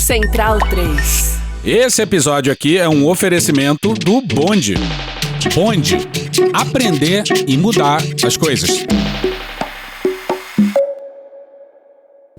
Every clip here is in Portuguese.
Central 3. Esse episódio aqui é um oferecimento do Bonde. Bonde. Aprender e mudar as coisas.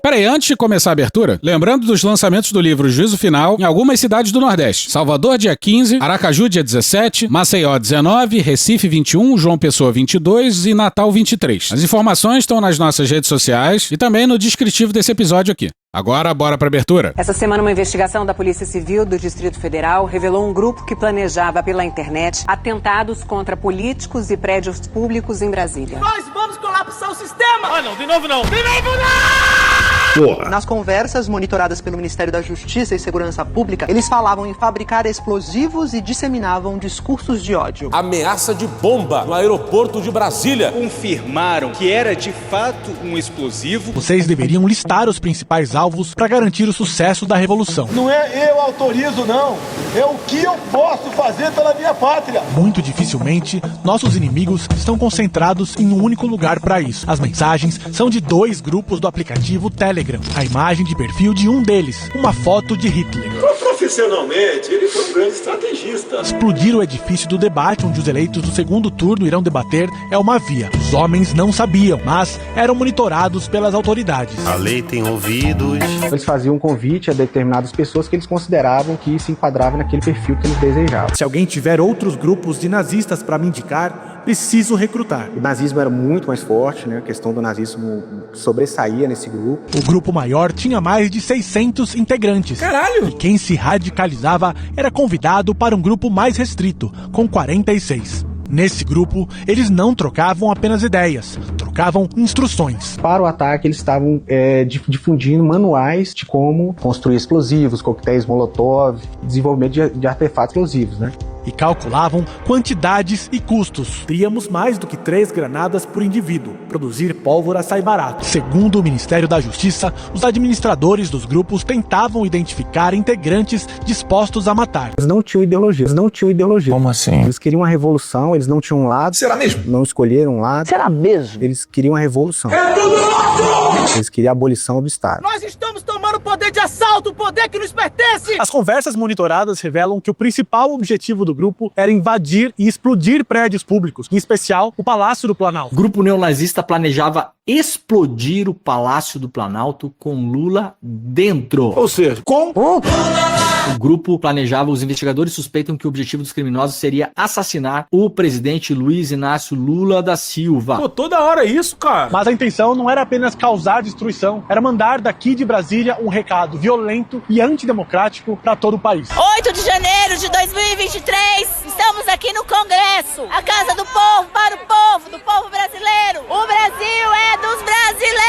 Peraí, antes de começar a abertura, lembrando dos lançamentos do livro Juízo Final em algumas cidades do Nordeste. Salvador, dia 15, Aracaju, dia 17, Maceió, 19, Recife, 21, João Pessoa, 22 e Natal, 23. As informações estão nas nossas redes sociais e também no descritivo desse episódio aqui. Agora, bora pra abertura. Essa semana, uma investigação da Polícia Civil do Distrito Federal revelou um grupo que planejava pela internet atentados contra políticos e prédios públicos em Brasília. Nós vamos colapsar o sistema! Ah, não, de novo não! De novo não! Porra. Nas conversas monitoradas pelo Ministério da Justiça e Segurança Pública, eles falavam em fabricar explosivos e disseminavam discursos de ódio. Ameaça de bomba no aeroporto de Brasília. Confirmaram que era de fato um explosivo. Vocês deveriam listar os principais alvos para garantir o sucesso da revolução. Não é eu autorizo, não. É o que eu posso fazer pela minha pátria. Muito dificilmente, nossos inimigos estão concentrados em um único lugar para isso. As mensagens são de 2 grupos do aplicativo Telegram. A imagem de perfil de um deles, uma foto de Hitler. Profissionalmente, ele foi um grande estrategista. Explodir o edifício do debate onde os eleitos do segundo turno irão debater é uma via. Os homens não sabiam, mas eram monitorados pelas autoridades. A lei tem ouvidos. Eles faziam um convite a determinadas pessoas que eles consideravam que se enquadravam naquele perfil que eles desejavam. Se alguém tiver outros grupos de nazistas para me indicar, preciso recrutar. O nazismo era muito mais forte, né? A questão do nazismo sobressaía nesse grupo. O grupo maior tinha mais de 600 integrantes. Caralho! E quem se radicalizava era convidado para um grupo mais restrito, com 46. Nesse grupo, eles não trocavam apenas ideias, trocavam instruções. Para o ataque, eles estavam difundindo manuais de como construir explosivos, coquetéis Molotov, desenvolvimento de artefatos explosivos, né? E calculavam quantidades e custos. Teríamos mais do que 3 granadas por indivíduo. Produzir pólvora sai barato. Segundo o Ministério da Justiça, os administradores dos grupos tentavam identificar integrantes dispostos a matar. Eles não tinham ideologia. Como assim? Eles queriam uma revolução, eles não tinham um lado. Será mesmo? Não escolheram um lado. Será mesmo? Eles queriam a revolução. É tudo nosso! Eles queriam a abolição do Estado. Nós estamos tomando o poder de assalto, o poder que nos pertence! As conversas monitoradas revelam que o principal objetivo do grupo era invadir e explodir prédios públicos, em especial o Palácio do Planalto. O grupo neonazista planejava explodir o Palácio do Planalto com Lula dentro. Ou seja, com... O grupo planejava, os investigadores suspeitam que o objetivo dos criminosos seria assassinar o presidente Luiz Inácio Lula da Silva. Pô, toda hora isso, cara. Mas a intenção não era apenas causar destruição, era mandar daqui de Brasília um recado violento e antidemocrático para todo o país. 8 de janeiro de 2023, estamos aqui no Congresso, a casa do povo, para o povo, do povo brasileiro. O Brasil é dos brasileiros!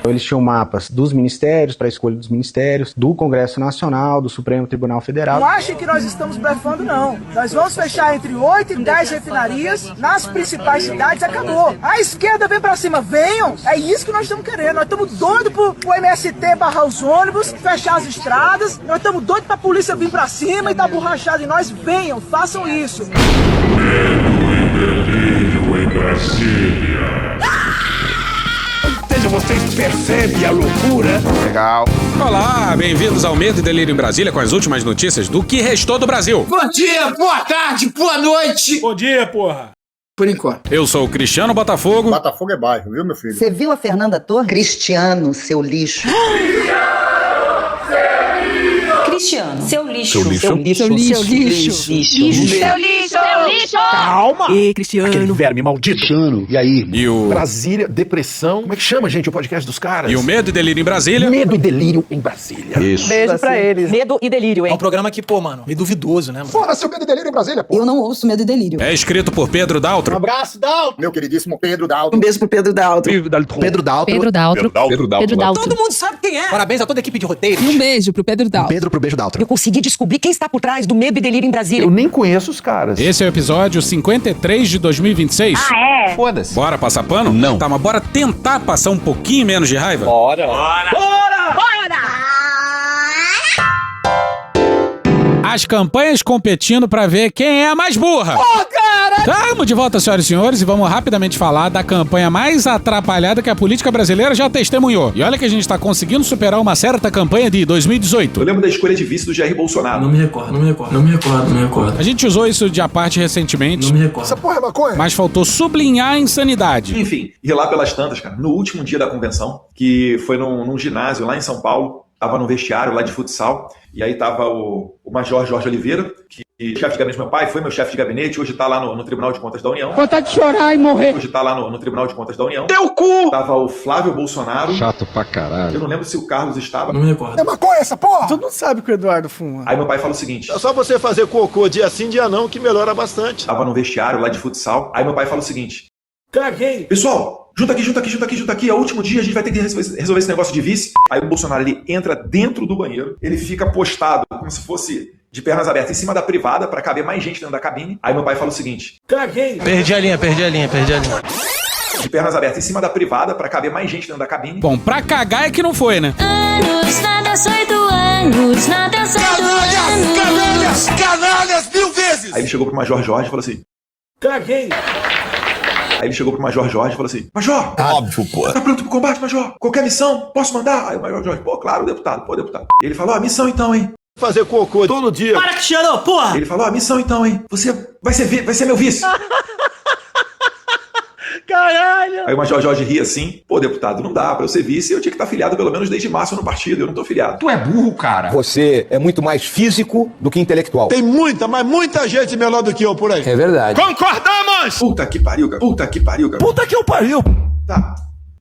Eles tinham mapas dos ministérios, para a escolha dos ministérios, do Congresso Nacional, do Supremo Tribunal Federal. Não achem que nós estamos blefando, não. Nós vamos fechar entre 8 e 10 refinarias nas principais cidades, acabou. A esquerda vem pra cima, venham. É isso que nós estamos querendo. Nós estamos doidos pro MST barrar os ônibus, fechar as estradas. Nós estamos doidos pra polícia vir pra cima e dar borrachada em nós. Venham, façam isso. Medo e delírio em Brasília. Vocês percebem a loucura? Legal. Olá, bem-vindos ao Medo e Delírio em Brasília com as últimas notícias do que restou do Brasil. Bom dia, boa tarde, boa noite. Bom dia, porra. Por enquanto. Eu sou o Cristiano Botafogo. Botafogo é bairro, viu, meu filho? Você viu a Fernanda Torres? Cristiano, seu lixo. Cristiano, seu lixo. Seu lixo. Seu lixo. Seu lixo. Seu lixo. Calma! E Cristiano. Aquele verme maldito. Cristiano. E aí? E o... Brasília, depressão. Como é que chama, gente, o podcast dos caras? E o Medo e Delírio em Brasília. Medo e delírio em Brasília. Isso. Beijo pra eles. Medo e delírio, hein? É um programa que, pô, mano, meio duvidoso, né, mano? Fora seu medo e delírio em Brasília, pô. Eu não ouço Medo e Delírio. É escrito por Pedro Daltro. Um abraço, Dalton! Meu queridíssimo Pedro Daltro. Um beijo pro Pedro Daltro. Pedro Daltro. Pedro Daltro. Pedro Daltro. Todo mundo sabe quem é. Parabéns a toda a equipe de roteiro. E um beijo pro Pedro Daltro. Pedro pro beijo Daltro. Eu consegui descobrir quem está por trás do Medo e Delírio em Brasília. Eu nem conheço os caras. Esse é o episódio 53 de 2026. Ah, é? Foda-se. Bora passar pano? Não. Tá, mas bora tentar passar um pouquinho menos de raiva? Bora. As campanhas competindo pra ver quem é a mais burra. Ô, cara! Estamos de volta, senhoras e senhores, e vamos rapidamente falar da campanha mais atrapalhada que a política brasileira já testemunhou. E olha que a gente está conseguindo superar uma certa campanha de 2018. Eu lembro da escolha de vice do Jair Bolsonaro. Não me recordo. A gente usou isso de à parte recentemente. Não me recordo. Essa porra é maconha? Mas faltou sublinhar a insanidade. Enfim, e lá pelas tantas, cara, no último dia da convenção, que foi num ginásio lá em São Paulo, tava no vestiário lá de futsal, e aí tava o Major Jorge Oliveira, que chefe de gabinete do meu pai, foi meu chefe de gabinete, hoje tá lá no Tribunal de Contas da União. Vontade de chorar e morrer. Hoje tá lá no Tribunal de Contas da União. Teu cu! Tava o Flávio Bolsonaro. Chato pra caralho. Eu não lembro se o Carlos estava. Não me recordo. É maconha essa porra? Todo mundo sabe que o Eduardo fuma. Aí meu pai fala o seguinte: É só você fazer cocô dia sim, dia não, que melhora bastante. tava no vestiário lá de futsal. Aí meu pai fala o seguinte: Caguei. pessoal, junta aqui, é o último dia, a gente vai ter que resolver esse negócio de vice. Aí o Bolsonaro, ele entra dentro do banheiro, ele fica postado como se fosse de pernas abertas em cima da privada pra caber mais gente dentro da cabine. Aí meu pai fala o seguinte: Caguei. Perdi a linha. de pernas abertas em cima da privada pra caber mais gente dentro da cabine. Bom, pra cagar é que não foi, né? Anos, nada 18 anos, nada 18 anos. Canalhas 1000 vezes! Aí ele chegou pro Major Jorge e falou assim: Caguei. Aí ele chegou pro Major Jorge e falou assim: Major! Óbvio, pô. Tá pronto pro combate, Major? Qualquer missão? Posso mandar? Aí o Major Jorge: pô, claro, deputado. E ele falou: missão então, hein? Fazer cocô todo dia. Para que cheirou, porra! Ele falou: missão então, hein? Você vai ser meu vice. Caralho! Aí o Major Jorge ri assim: pô, deputado, não dá pra eu ser vice, eu tinha que estar filiado pelo menos desde março no partido, eu não tô filiado. Tu é burro, cara. Você é muito mais físico do que intelectual. Tem muita, mas muita gente melhor do que eu por aí. É verdade. Concordamos! Puta que pariu, cara. Puta que eu pariu! Tá.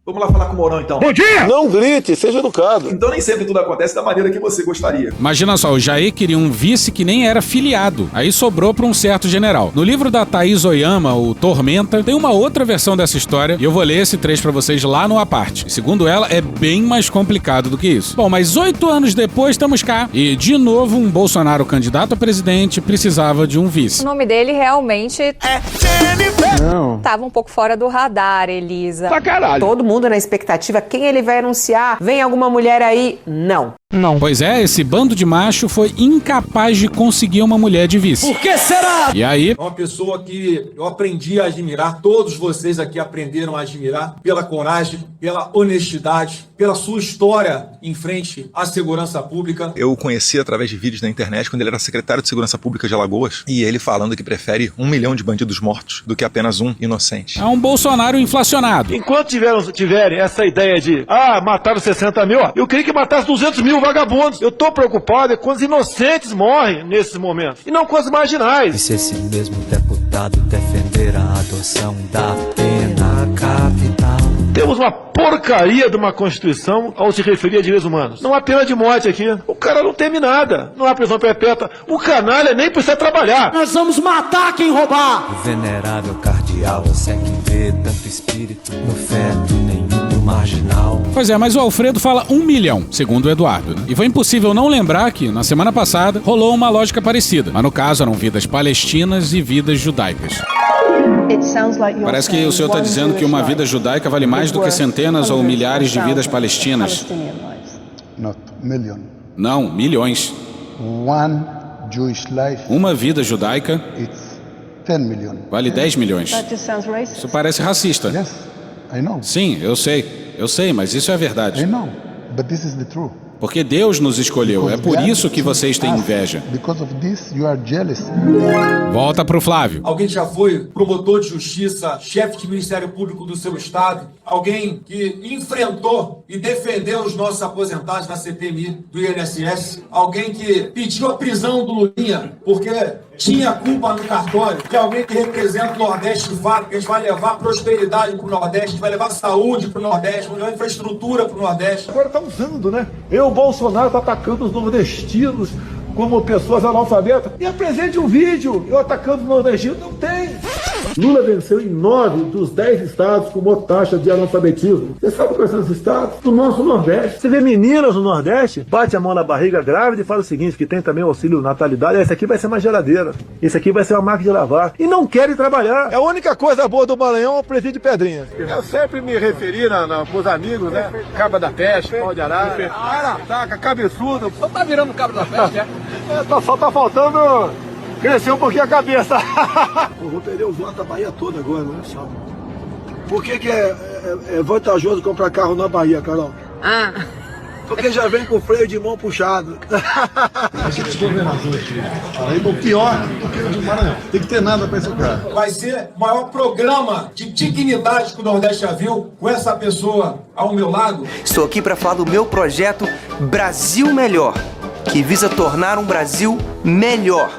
Vamos lá falar com o Mourão, então. Bom dia! Não grite, seja educado. Então nem sempre tudo acontece da maneira que você gostaria. Imagina só, o Jair queria um vice que nem era filiado. Aí sobrou pra um certo general. No livro da Thaís Oyama, o Tormenta, tem uma outra versão dessa história e eu vou ler esse trecho pra vocês lá no A Parte. Segundo ela, é bem mais complicado do que isso. Bom, mas 8 anos depois estamos cá. E, de novo, um Bolsonaro candidato a presidente precisava de um vice. O nome dele realmente É Jennifer! Não. tava um pouco fora do radar, Elisa. Pra caralho. Todo mundo na expectativa, quem ele vai anunciar? Vem alguma mulher aí? Não. Pois é, esse bando de macho foi incapaz de conseguir uma mulher de vice. Por que será? E aí, É uma pessoa que eu aprendi a admirar, todos vocês aqui aprenderam a admirar pela coragem, pela honestidade, pela sua história em frente à segurança pública. Eu o conheci através de vídeos na internet quando ele era secretário de Segurança Pública de Alagoas e ele falando que prefere 1 milhão de bandidos mortos do que apenas um inocente. é um Bolsonaro inflacionado. Enquanto tiverem essa ideia de mataram 60 mil, eu queria que matasse 200 mil vagabundos. Eu tô preocupado quando os inocentes morrem nesses momentos e não com os marginais. E se esse mesmo deputado defender a adoção da pena capital? Temos uma porcaria de uma Constituição ao se referir a direitos humanos. Não há pena de morte aqui. O cara não teme nada. Não há prisão perpétua. O canalha nem precisa trabalhar. Nós vamos matar quem roubar! O venerável cardeal, você é que vê tanto espírito no feto, nenhum do marginal. Pois é, mas o Alfredo fala 1 milhão, segundo o Eduardo, né? E foi impossível não lembrar que, na semana passada, rolou uma lógica parecida. Mas no caso eram vidas palestinas e vidas judaicas. Parece que o senhor está dizendo que uma vida judaica vale mais do que centenas ou milhares de vidas palestinas. Não, milhões. Uma vida judaica vale 10 milhões. Isso parece racista. Sim, eu sei, mas isso é a verdade. Porque Deus nos escolheu, é por isso que vocês têm inveja. Volta pro Flávio. Alguém já foi promotor de justiça, chefe de Ministério Público do seu estado, alguém que enfrentou e defendeu os nossos aposentados na CPMI do INSS, alguém que pediu a prisão do Lulinha porque tinha culpa no cartório, de alguém que representa o Nordeste de fato, que a gente vai levar prosperidade pro Nordeste, vai levar saúde pro Nordeste, vai levar infraestrutura pro Nordeste. Agora tá usando, né? O Bolsonaro tá atacando os nordestinos como pessoas analfabetas. E apresente um vídeo eu atacando os nordestinos. Não tem. Lula venceu em 9 dos 10 estados com maior taxa de analfabetismo. Você sabe quais são os estados? Do nosso Nordeste. Você vê meninas no Nordeste, bate a mão na barriga grávida e fala o seguinte, que tem também o auxílio natalidade. Esse aqui vai ser uma geladeira. Esse aqui vai ser uma máquina de lavar. E não querem trabalhar. É a única coisa boa do Maranhão é o presídio de Pedrinha. Eu sempre me referi com os amigos, né? Caba da Peste, pau de arara, taca, cabeçudo. Só tá virando cabo da peste, só tá faltando Cresceu um pouquinho a cabeça. Eu vou perder os votos da Bahia toda agora, né, sabe? Por que é vantajoso comprar carro na Bahia, Carol? Porque já vem com freio de mão puxado. Aqueles governadores aqui. Aí, pior do que o do Maranhão. Tem que ter nada pra esse cara. Vai ser o maior programa de dignidade que o Nordeste já viu, com essa pessoa ao meu lado. Estou aqui para falar do meu projeto Brasil Melhor, que visa tornar um Brasil melhor,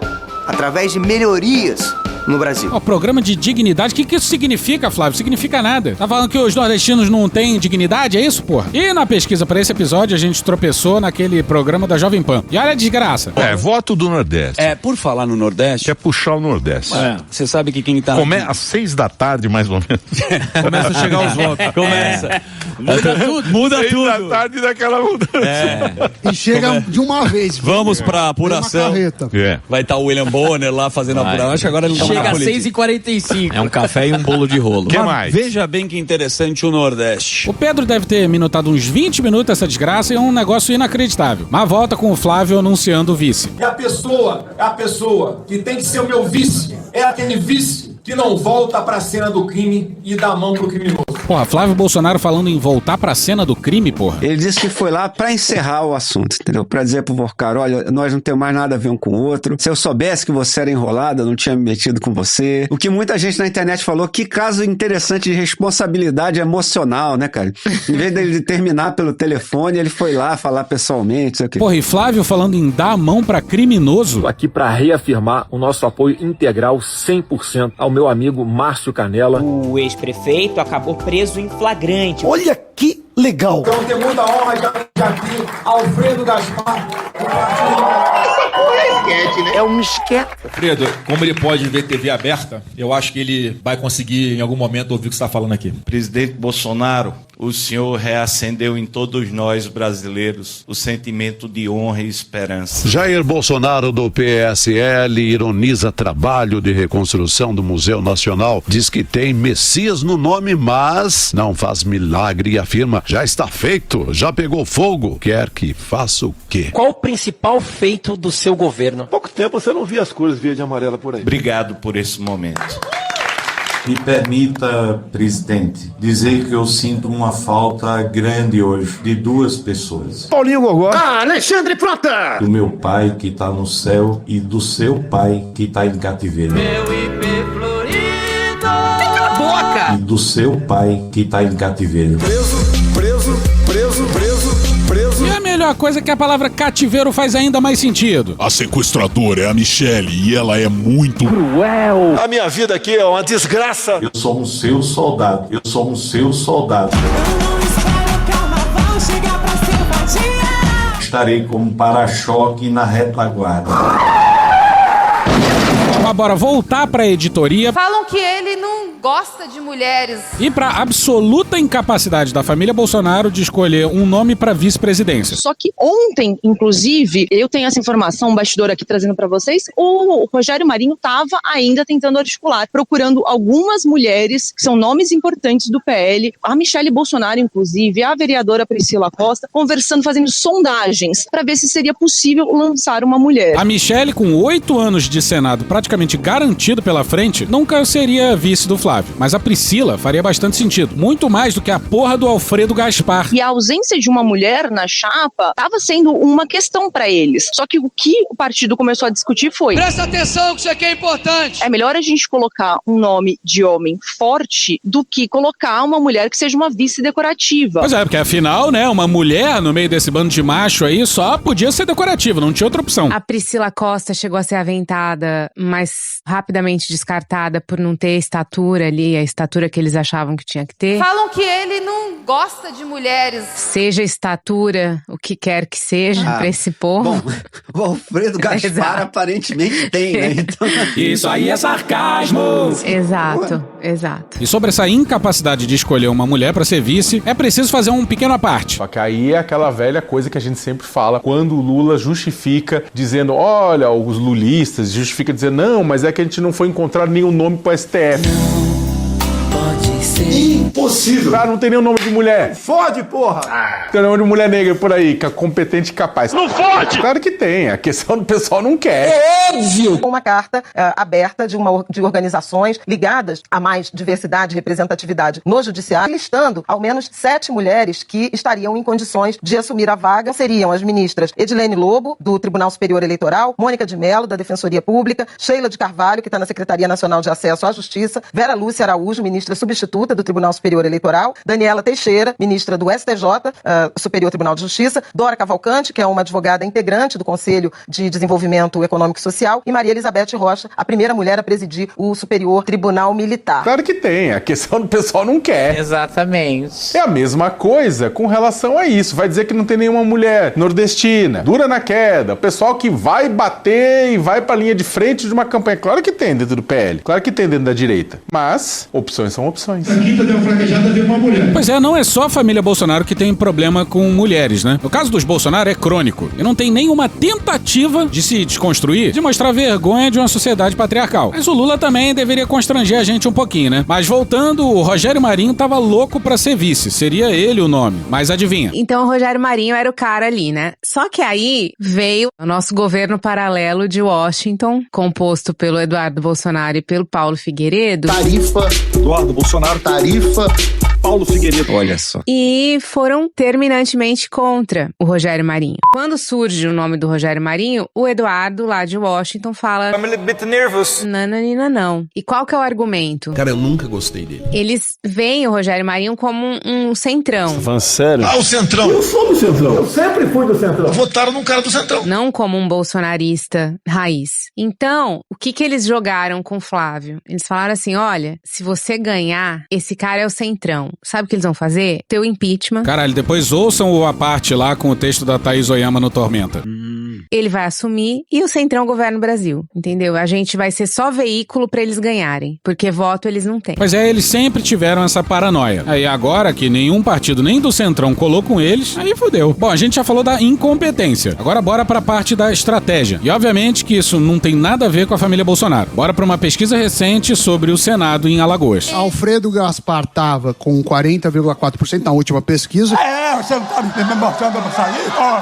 através de melhorias no Brasil. O programa de dignidade, o que isso significa, Flávio? Significa nada. Tá falando que os nordestinos não têm dignidade, é isso, porra? E na pesquisa pra esse episódio, a gente tropeçou naquele programa da Jovem Pan. E olha a desgraça. Voto do Nordeste. Por falar no Nordeste... Quer puxar o Nordeste. Você sabe que quem tá... Às 6 da tarde, mais ou menos. Começa a chegar os votos. Começa. Muda tudo. Muda 6 tudo. da tarde daquela mudança. E chega de uma vez. Vamos pra apuração. Vai estar o William Bonner lá fazendo a apuração. Acho que agora ele não chega às 6h45. É um café e um bolo de rolo. Que mais? Veja bem que interessante o Nordeste. O Pedro deve ter minutado uns 20 minutos essa desgraça e é um negócio inacreditável. Mas volta com o Flávio anunciando o vice. É a pessoa que tem que ser o meu vice. É aquele vice que não volta pra cena do crime e dá a mão pro criminoso. Porra, Flávio Bolsonaro falando em voltar pra cena do crime, porra. Ele disse que foi lá pra encerrar o assunto, entendeu? Pra dizer pro Vorcar, olha, nós não temos mais nada a ver um com o outro. Se eu soubesse que você era enrolado, eu não tinha me metido com você. O que muita gente na internet falou, que caso interessante de responsabilidade emocional, né, cara? Em vez dele terminar pelo telefone, ele foi lá falar pessoalmente, sei o quê. Porra, e Flávio falando em dar a mão pra criminoso. Tô aqui pra reafirmar o nosso apoio integral 100% ao meu amigo Márcio Canela. O ex-prefeito acabou preso em flagrante. Olha que legal. Então tem muita honra de aqui Alfredo Gaspar. É um esquete. Alfredo, como ele pode ver TV aberta, eu acho que ele vai conseguir em algum momento ouvir o que você está falando aqui. Presidente Bolsonaro, o senhor reacendeu em todos nós brasileiros o sentimento de honra e esperança. Jair Bolsonaro do PSL ironiza trabalho de reconstrução do Museu Nacional. Diz que tem Messias no nome, mas não faz milagre e afirma, já está feito, já pegou fogo. Quer que faça o quê? Qual o principal feito do seu governo? Há pouco tempo você não via as cores verde e amarela por aí. Obrigado por esse momento. Me permita, presidente, dizer que eu sinto uma falta grande hoje de duas pessoas. Paulinho Gogó. Alexandre Frota. Do meu pai que está no céu e do seu pai que está em cativeiro. Meu IP Florido. Cala a boca! E do seu pai que está em cativeiro. Preso. E a melhor coisa é que a palavra cativeiro faz ainda mais sentido. A sequestradora é a Michelle e ela é muito cruel. A minha vida aqui é uma desgraça. Eu sou um seu soldado. Eu sou um seu soldado. Eu não espero que a naval chegar pra selvadia. Estarei como para-choque na retaguarda. Mas bora voltar pra editoria. Falam que ele não gosta de mulheres. E pra absoluta incapacidade da família Bolsonaro de escolher um nome pra vice-presidência. Só que ontem, inclusive, eu tenho essa informação, um bastidor aqui trazendo pra vocês, o Rogério Marinho estava ainda tentando articular, procurando algumas mulheres que são nomes importantes do PL, a Michelle Bolsonaro, inclusive, a vereadora Priscila Costa, conversando, fazendo sondagens pra ver se seria possível lançar uma mulher. A Michelle, com 8 anos de Senado praticamente garantido pela frente, nunca seria vice do Flávio. Mas a Priscila faria bastante sentido. Muito mais do que a porra do Alfredo Gaspar. E a ausência de uma mulher na chapa estava sendo uma questão para eles. Só que o que o partido começou a discutir foi... Presta atenção que isso aqui é importante. É melhor a gente colocar um nome de homem forte do que colocar uma mulher que seja uma vice decorativa. Pois é, porque afinal, né, uma mulher no meio desse bando de macho aí só podia ser decorativa, não tinha outra opção. A Priscila Costa chegou a ser aventada, mas rapidamente descartada por não ter estatura ali, a estatura que eles achavam que tinha que ter. Falam que ele não gosta de mulheres. Seja estatura, o que quer que seja, pra esse povo. Bom, o Alfredo Gaspar aparentemente tem, né? Então... Isso aí é sarcasmo! Exato. E sobre essa incapacidade de escolher uma mulher pra ser vice, é preciso fazer um pequeno à parte. Só que aí é aquela velha coisa que a gente sempre fala, quando o Lula justifica dizendo, olha, os lulistas justifica dizendo, não, mas é que a gente não foi encontrar nenhum nome pro STF. Pode ser. Impossível. Ah, não tem nenhum nome de mulher. Fode, porra. Tem nome de mulher negra por aí, que é competente e capaz. Não fode. Claro que tem, a questão do pessoal não quer. É óbvio. Uma carta aberta de organizações ligadas a mais diversidade e representatividade no judiciário, listando ao menos 7 mulheres que estariam em condições de assumir a vaga. Seriam as ministras Edilene Lobo, do Tribunal Superior Eleitoral, Mônica de Mello, da Defensoria Pública, Sheila de Carvalho, que está na Secretaria Nacional de Acesso à Justiça, Vera Lúcia Araújo, ministra substituta do Tribunal Superior Eleitoral, Daniela Teixeira, ministra do STJ, Superior Tribunal de Justiça, Dora Cavalcante, que é uma advogada integrante do Conselho de Desenvolvimento Econômico e Social, e Maria Elizabeth Rocha, a primeira mulher a presidir o Superior Tribunal Militar. Claro que tem, a questão do pessoal não quer. Exatamente. É a mesma coisa com relação a isso. Vai dizer que não tem nenhuma mulher nordestina, dura na queda, o pessoal que vai bater e vai pra linha de frente de uma campanha. Claro que tem dentro do PL, claro que tem dentro da direita. Mas, opções são opções. A quinta deu uma fraquejada, veio uma mulher. Pois é, não é só a família Bolsonaro que tem problema com mulheres, né? No caso dos Bolsonaro é crônico e não tem nenhuma tentativa de se desconstruir, de mostrar vergonha de uma sociedade patriarcal. Mas o Lula também deveria constranger a gente um pouquinho, né? Mas voltando, o Rogério Marinho tava louco pra ser vice, seria ele o nome. Mas adivinha? Então o Rogério Marinho era o cara ali, né? Só que aí veio o nosso governo paralelo de Washington, composto pelo Eduardo Bolsonaro e pelo Paulo Figueiredo. Tarifa, Eduardo Bolsonaro, tarifa, Paulo Figueiredo. Olha só. E foram terminantemente contra o Rogério Marinho. Quando surge o nome do Rogério Marinho, o Eduardo, lá de Washington, fala... I'm a little bit nervous. Não. E qual que é o argumento? Cara, eu nunca gostei dele. Eles veem o Rogério Marinho como um centrão. Você tá falando sério? Ah, o Centrão. Eu sou do Centrão. Eu sempre fui do Centrão. Votaram num cara do Centrão. Não como um bolsonarista raiz. Então, o que eles jogaram com o Flávio? Eles falaram assim, olha, se você ganhar, esse cara é o centrão. Sabe o que eles vão fazer? Teu impeachment. Caralho, depois ouçam a parte lá com o texto da Thaís Oyama no Tormenta. Ele vai assumir e o centrão governa o Brasil, entendeu? A gente vai ser só veículo pra eles ganharem, porque voto eles não têm. Pois é, eles sempre tiveram essa paranoia. Aí agora que nenhum partido, nem do centrão, colou com eles, aí fodeu. Bom, a gente já falou da incompetência. Agora bora pra parte da estratégia. E obviamente que isso não tem nada a ver com a família Bolsonaro. Bora pra uma pesquisa recente sobre o Senado em Alagoas. Alfredo Gaspar tava com 40,4% na última pesquisa. Você não tá me mostrando pra sair?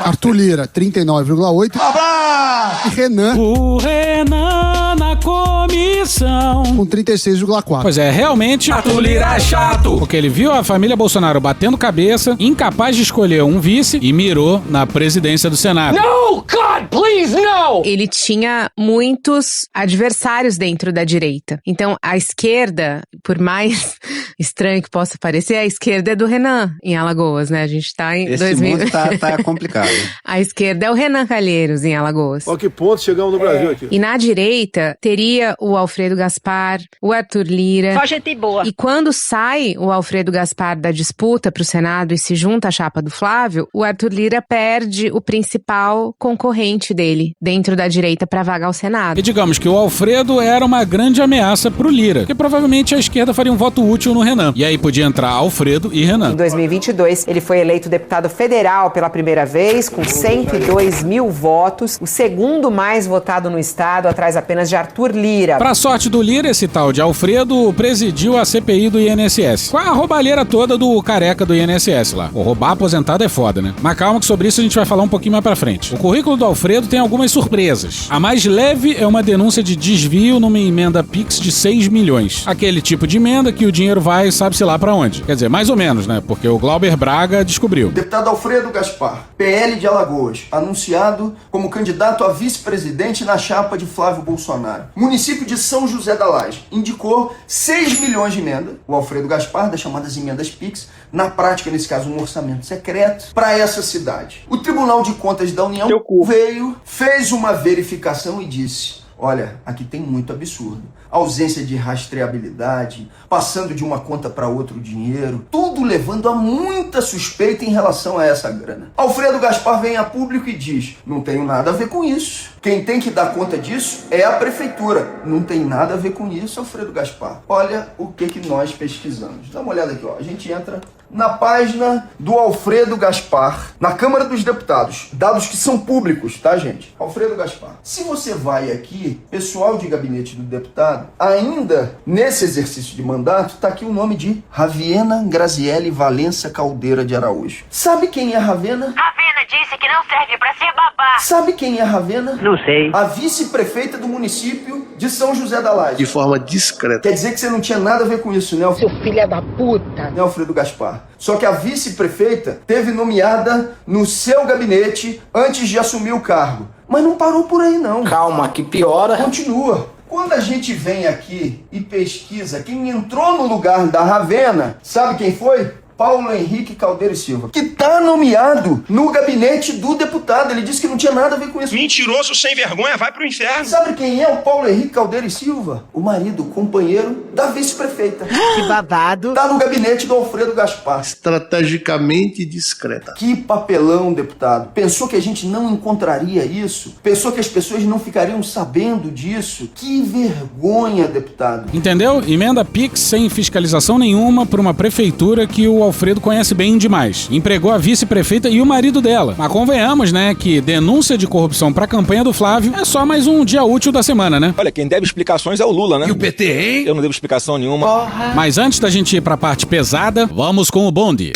Arthur Lira, 39,8%. Abraço! E Renan... O Renan na comissão. Com 36,4%. Pois é, realmente Arthur Lira é chato. Porque ele viu a família Bolsonaro batendo cabeça, incapaz de escolher um vice e mirou na presidência do Senado. No, God, please, no! Ele tinha muitos adversários dentro da direita. Então, a esquerda, por mais estranho que possa parecer, a esquerda é do Renan em Alagoas, né? A gente tá em Esse 2000. mundo tá complicado. A esquerda é o Renan Calheiros em Alagoas. Olha que ponto chegamos no Brasil aqui. E na direita, teria o Alfredo Gaspar, o Arthur Lira. Só gente boa. E quando sai o Alfredo Gaspar da disputa pro Senado e se junta à chapa do Flávio, o Arthur Lira perde o principal concorrente dele dentro da direita pra vaga ao Senado. E digamos que o Alfredo era uma grande ameaça pro Lira, que provavelmente a esquerda faria um voto útil no Renan. E aí podia entrar Alfredo e Renan. Em 2022, ele foi eleito deputado federal pela primeira vez, com 102 mil votos, o segundo mais votado no estado, atrás apenas de Arthur Lira. Pra sorte do Lira, esse tal de Alfredo presidiu a CPI do INSS, com a roubalheira toda do careca do INSS lá. O roubar aposentado é foda, né? Mas calma que sobre isso a gente vai falar um pouquinho mais pra frente. O currículo do Alfredo tem algumas surpresas. A mais leve é uma denúncia de desvio numa emenda Pix de 6 milhões. Aquele tipo de emenda que o dinheiro vai, sabe-se lá pra onde. Quer dizer, mais ou menos, né? Porque o Glauber Braga descobriu. Deputado Alfredo Gaspar, PL de Alagoas, anunciado como candidato a vice-presidente na chapa de Flávio Bolsonaro. Município de São José da Laje indicou 6 milhões de emenda, o Alfredo Gaspar, das chamadas emendas PIX, na prática, nesse caso, um orçamento secreto, para essa cidade. O Tribunal de Contas da União veio, fez uma verificação e disse: olha, aqui tem muito absurdo. Ausência de rastreabilidade, passando de uma conta para outra o dinheiro, tudo levando a muita suspeita em relação a essa grana. Alfredo Gaspar vem a público e diz: não tenho nada a ver com isso. Quem tem que dar conta disso é a prefeitura. Não tem nada a ver com isso, Alfredo Gaspar. Olha o que nós pesquisamos. Dá uma olhada aqui, ó. A gente entra na página do Alfredo Gaspar, na Câmara dos Deputados. Dados que são públicos, tá, gente? Alfredo Gaspar. Se você vai aqui, pessoal de gabinete do deputado, ainda nesse exercício de mandato, tá aqui o nome de Raviena Graziele Valença Caldeira de Araújo. Sabe quem é Ravena? Ravena disse que não serve pra ser babá. Sabe quem é Ravena? Não sei. A vice-prefeita do município de São José da Laje. De forma discreta. Quer dizer que você não tinha nada a ver com isso, né, Seu filho da puta. né, Alfredo Gaspar? Só que a vice-prefeita teve nomeada no seu gabinete antes de assumir o cargo. Mas não parou por aí, não. Calma, que piora. Continua. Quando a gente vem aqui e pesquisa quem entrou no lugar da Ravena, sabe quem foi? Paulo Henrique Caldeira e Silva, que tá nomeado no gabinete do deputado. Ele disse que não tinha nada a ver com isso. Mentiroso sem vergonha, vai pro inferno. Sabe quem é o Paulo Henrique Caldeira e Silva? O marido, companheiro da vice-prefeita. Que babado. Tá no gabinete do Alfredo Gaspar. Estrategicamente discreta. Que papelão, deputado. Pensou que a gente não encontraria isso? Pensou que as pessoas não ficariam sabendo disso? Que vergonha, deputado. Entendeu? Emenda Pix sem fiscalização nenhuma para uma prefeitura que o Alfredo conhece bem demais. Empregou a vice-prefeita e o marido dela. Mas convenhamos, né, que denúncia de corrupção pra campanha do Flávio é só mais um dia útil da semana, né? Olha, quem deve explicações é o Lula, né? E o PT, hein? Eu não devo explicação nenhuma. Porra. Mas antes da gente ir pra parte pesada, vamos com o bonde.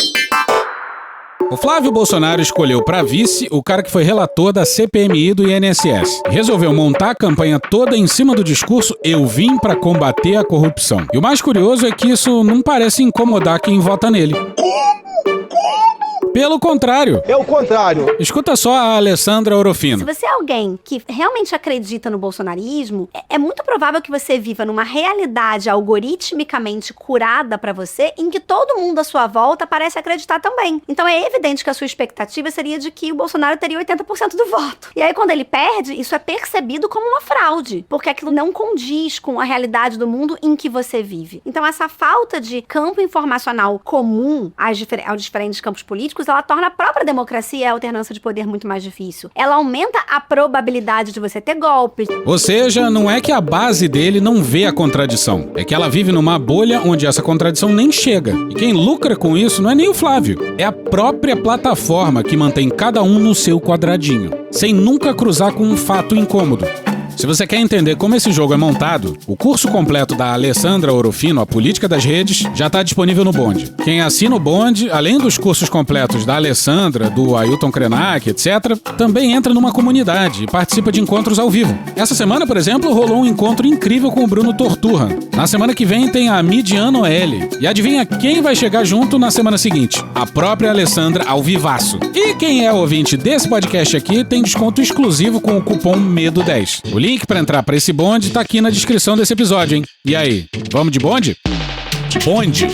O Flávio Bolsonaro escolheu para vice o cara que foi relator da CPMI do INSS. Resolveu montar a campanha toda em cima do discurso "Eu vim para combater a corrupção". E o mais curioso é que isso não parece incomodar quem vota nele. Pelo contrário. É o contrário. Escuta só a Alessandra Orofino. Se você é alguém que realmente acredita no bolsonarismo, é muito provável que você viva numa realidade algoritmicamente curada pra você, em que todo mundo à sua volta parece acreditar também. Então é evidente que a sua expectativa seria de que o Bolsonaro teria 80% do voto. E aí quando ele perde, isso é percebido como uma fraude, porque aquilo não condiz com a realidade do mundo em que você vive. Então essa falta de campo informacional comum aos diferentes campos políticos, ela torna a própria democracia e a alternância de poder muito mais difícil. Ela aumenta a probabilidade de você ter golpes. Ou seja, não é que a base dele não vê a contradição. É que ela vive numa bolha onde essa contradição nem chega. E quem lucra com isso não é nem o Flávio. É a própria plataforma que mantém cada um no seu quadradinho, sem nunca cruzar com um fato incômodo. Se você quer entender como esse jogo é montado, o curso completo da Alessandra Orofino, A Política das Redes, já está disponível no Bonde. Quem assina o Bonde, além dos cursos completos da Alessandra, do Ailton Krenak, etc., também entra numa comunidade e participa de encontros ao vivo. Essa semana, por exemplo, rolou um encontro incrível com o Bruno Torturra. Na semana que vem tem a Midian Noelle. E adivinha quem vai chegar junto na semana seguinte? A própria Alessandra ao vivaço. E quem é ouvinte desse podcast aqui tem desconto exclusivo com o cupom MEDO10. O link para entrar para esse bonde tá aqui na descrição desse episódio, hein? E aí, vamos de bonde? Bonde.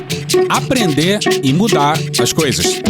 Aprender e mudar as coisas.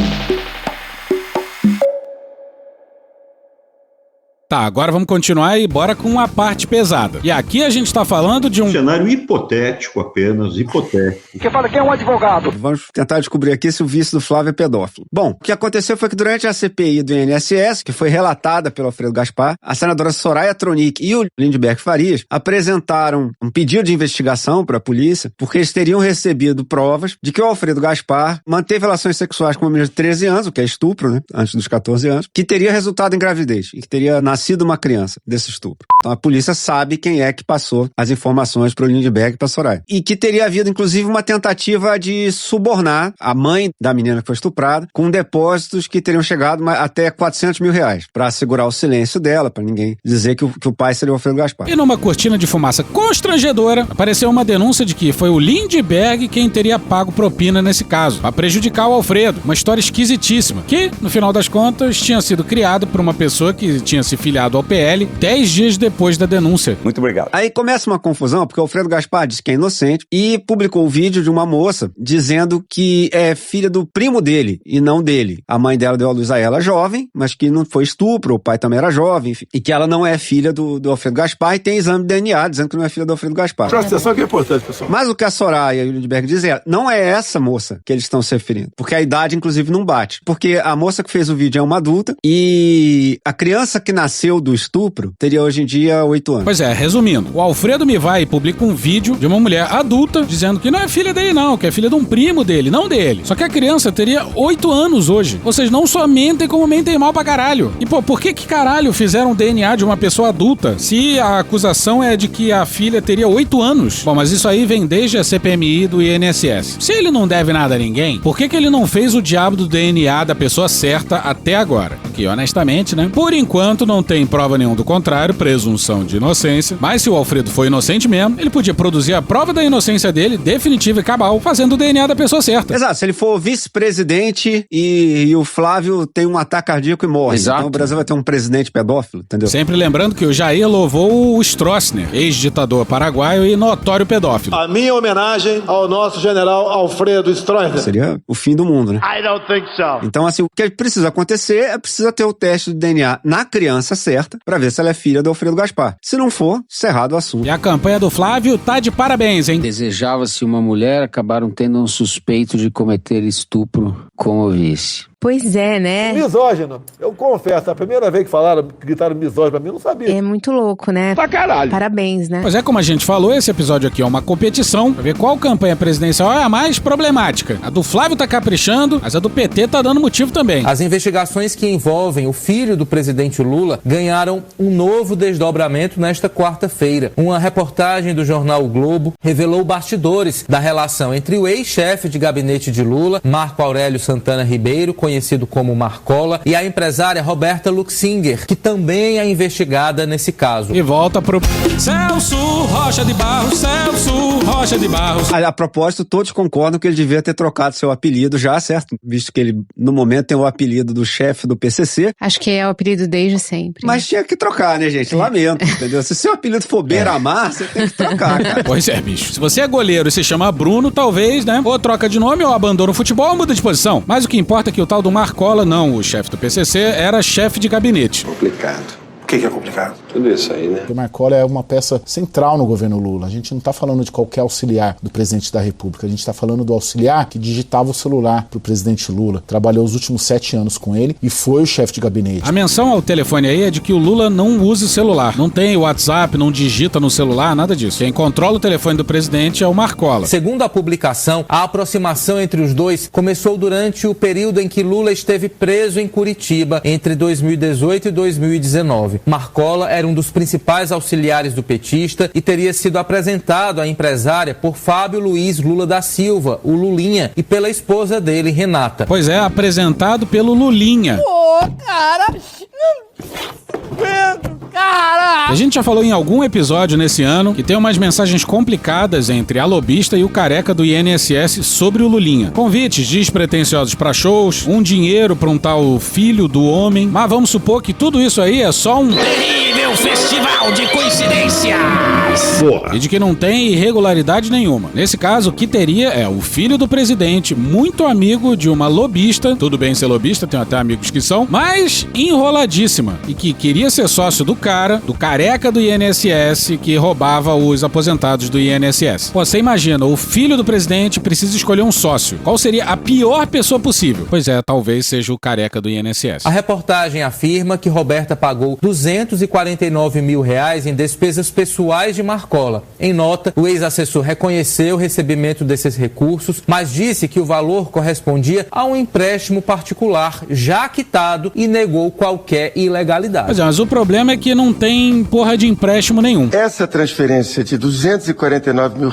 Tá, agora vamos continuar e bora com a parte pesada. E aqui a gente tá falando de um cenário hipotético apenas, hipotético. Quem fala que é um advogado. Vamos tentar descobrir aqui se o vice do Flávio é pedófilo. Bom, o que aconteceu foi que durante a CPI do INSS, que foi relatada pelo Alfredo Gaspar, a senadora Soraya Tronic e o Lindbergh Farias apresentaram um pedido de investigação para a polícia, porque eles teriam recebido provas de que o Alfredo Gaspar manteve relações sexuais com uma menina de 13 anos, o que é estupro, né? Antes dos 14 anos, que teria resultado em gravidez e que teria nascido uma criança desse estupro. Então a polícia sabe quem é que passou as informações para o Lindbergh e para a Soraya. E que teria havido, inclusive, uma tentativa de subornar a mãe da menina que foi estuprada com depósitos que teriam chegado até R$400 mil para assegurar o silêncio dela, para ninguém dizer que o pai seria o Alfredo Gaspar. E numa cortina de fumaça constrangedora, apareceu uma denúncia de que foi o Lindbergh quem teria pago propina nesse caso, para prejudicar o Alfredo. Uma história esquisitíssima, que, no final das contas, tinha sido criado por uma pessoa que tinha se filiado ao PL 10 dias depois da denúncia. Muito obrigado. Aí começa uma confusão, porque o Alfredo Gaspar disse que é inocente e publicou o vídeo de uma moça dizendo que é filha do primo dele e não dele. A mãe dela deu à luz a ela jovem, mas que não foi estupro, o pai também era jovem, enfim, e que ela não é filha do Alfredo Gaspar e tem exame de DNA dizendo que não é filha do Alfredo Gaspar. Presta atenção que é importante, pessoal. Mas o que a Soraya e o Lindbergh dizem é, não é essa moça que eles estão se referindo, porque a idade, inclusive, não bate. Porque a moça que fez o vídeo é uma adulta e a criança que nasceu nasceu do estupro, teria hoje em dia 8 anos. Pois é, resumindo, o Alfredo me vai e publica um vídeo de uma mulher adulta dizendo que não é filha dele não, que é filha de um primo dele, não dele. Só que a criança teria 8 anos hoje. Ou seja, não só mentem, como mentem mal pra caralho. E pô, por que caralho fizeram DNA de uma pessoa adulta se a acusação é de que a filha teria 8 anos? Bom, mas isso aí vem desde a CPMI e do INSS. Se ele não deve nada a ninguém, por que ele não fez o diabo do DNA da pessoa certa até agora? Que, honestamente, né? Por enquanto não tem prova nenhuma do contrário, presunção de inocência. Mas se o Alfredo foi inocente mesmo, ele podia produzir a prova da inocência dele, definitiva e cabal, fazendo o DNA da pessoa certa. Exato, se ele for vice-presidente e o Flávio tem um ataque cardíaco e morre. Exato. Então o Brasil vai ter um presidente pedófilo, entendeu? Sempre lembrando que o Jair louvou o Stroessner, ex-ditador paraguaio e notório pedófilo. A minha homenagem ao nosso general Alfredo Stroessner. Seria o fim do mundo, né? I don't think so. Então, assim, o que precisa acontecer é precisa ter o teste do DNA na criança certa pra ver se ela é filha do Alfredo Gaspar. Se não for, encerrado o assunto. E a campanha do Flávio tá de parabéns, hein? Desejava-se uma mulher, acabaram tendo um suspeito de cometer estupro como vice. Pois é, né? Misógino. Eu confesso, a primeira vez que gritaram misógino pra mim, eu não sabia. É muito louco, né? Pra caralho. Parabéns, né? Pois é, como a gente falou, esse episódio aqui é uma competição pra ver qual campanha presidencial é a mais problemática. A do Flávio tá caprichando, mas a do PT tá dando motivo também. As investigações que envolvem o filho do presidente Lula ganharam um novo desdobramento nesta quarta-feira. Uma reportagem do jornal O Globo revelou bastidores da relação entre o ex-chefe de gabinete de Lula, Marco Aurélio Santana Ribeiro, conhecido como Marcola, e a empresária Roberta Luxinger, que também é investigada nesse caso. E volta pro Celso Rocha de Barros, Celso Rocha de Barros. A propósito, todos concordam que ele devia ter trocado seu apelido já, certo? Visto que ele, no momento, tem o apelido do chefe do PCC. Acho que é o apelido desde sempre. Mas tinha que trocar, né, gente? Lamento, entendeu? Se seu apelido for Beira-Mar, você tem que trocar, cara. Pois é, bicho. Se você é goleiro e se chama Bruno, talvez, né? Ou troca de nome, ou abandona o futebol, ou muda de posição. Mas o que importa é que o tal do Marcola, não, o chefe do PCC, era chefe de gabinete. Complicado. O que é complicado? Tudo isso aí, né? O Marcola é uma peça central no governo Lula. A gente não está falando de qualquer auxiliar do presidente da República. A gente está falando do auxiliar que digitava o celular pro presidente Lula. Trabalhou os últimos 7 anos com ele e foi o chefe de gabinete. A menção ao telefone aí é de que o Lula não usa o celular. Não tem WhatsApp, não digita no celular, nada disso. Quem controla o telefone do presidente é o Marcola. Segundo a publicação, a aproximação entre os dois começou durante o período em que Lula esteve preso em Curitiba, entre 2018 e 2019. Marcola era um dos principais auxiliares do petista e teria sido apresentado à empresária por Fábio Luiz Lula da Silva, o Lulinha, e pela esposa dele, Renata. Pois é, apresentado pelo Lulinha. Pô, cara, cara! A gente já falou em algum episódio nesse ano que tem umas mensagens complicadas entre a lobista e o careca do INSS sobre o Lulinha. Convites despretensiosos pra shows, um dinheiro pra um tal filho do homem. Mas vamos supor que tudo isso aí é só um terrível festival de coincidências. E de que não tem irregularidade nenhuma. Nesse caso, o que teria é o filho do presidente, muito amigo de uma lobista, tudo bem ser lobista, tenho até amigos que são, mas enroladíssima, e que queria ser sócio do cara, do careca do INSS, que roubava os aposentados do INSS. Pô, você imagina, o filho do presidente precisa escolher um sócio. Qual seria a pior pessoa possível? Pois é, talvez seja o careca do INSS. A reportagem afirma que Roberta pagou R$249 mil em despesas pessoais de Marcola. Em nota, o ex-assessor reconheceu o recebimento desses recursos, mas disse que o valor correspondia a um empréstimo particular já quitado e negou qualquer ilegalidade. Pois é, mas o problema é que não tem porra de empréstimo nenhum. Essa transferência de R$249 mil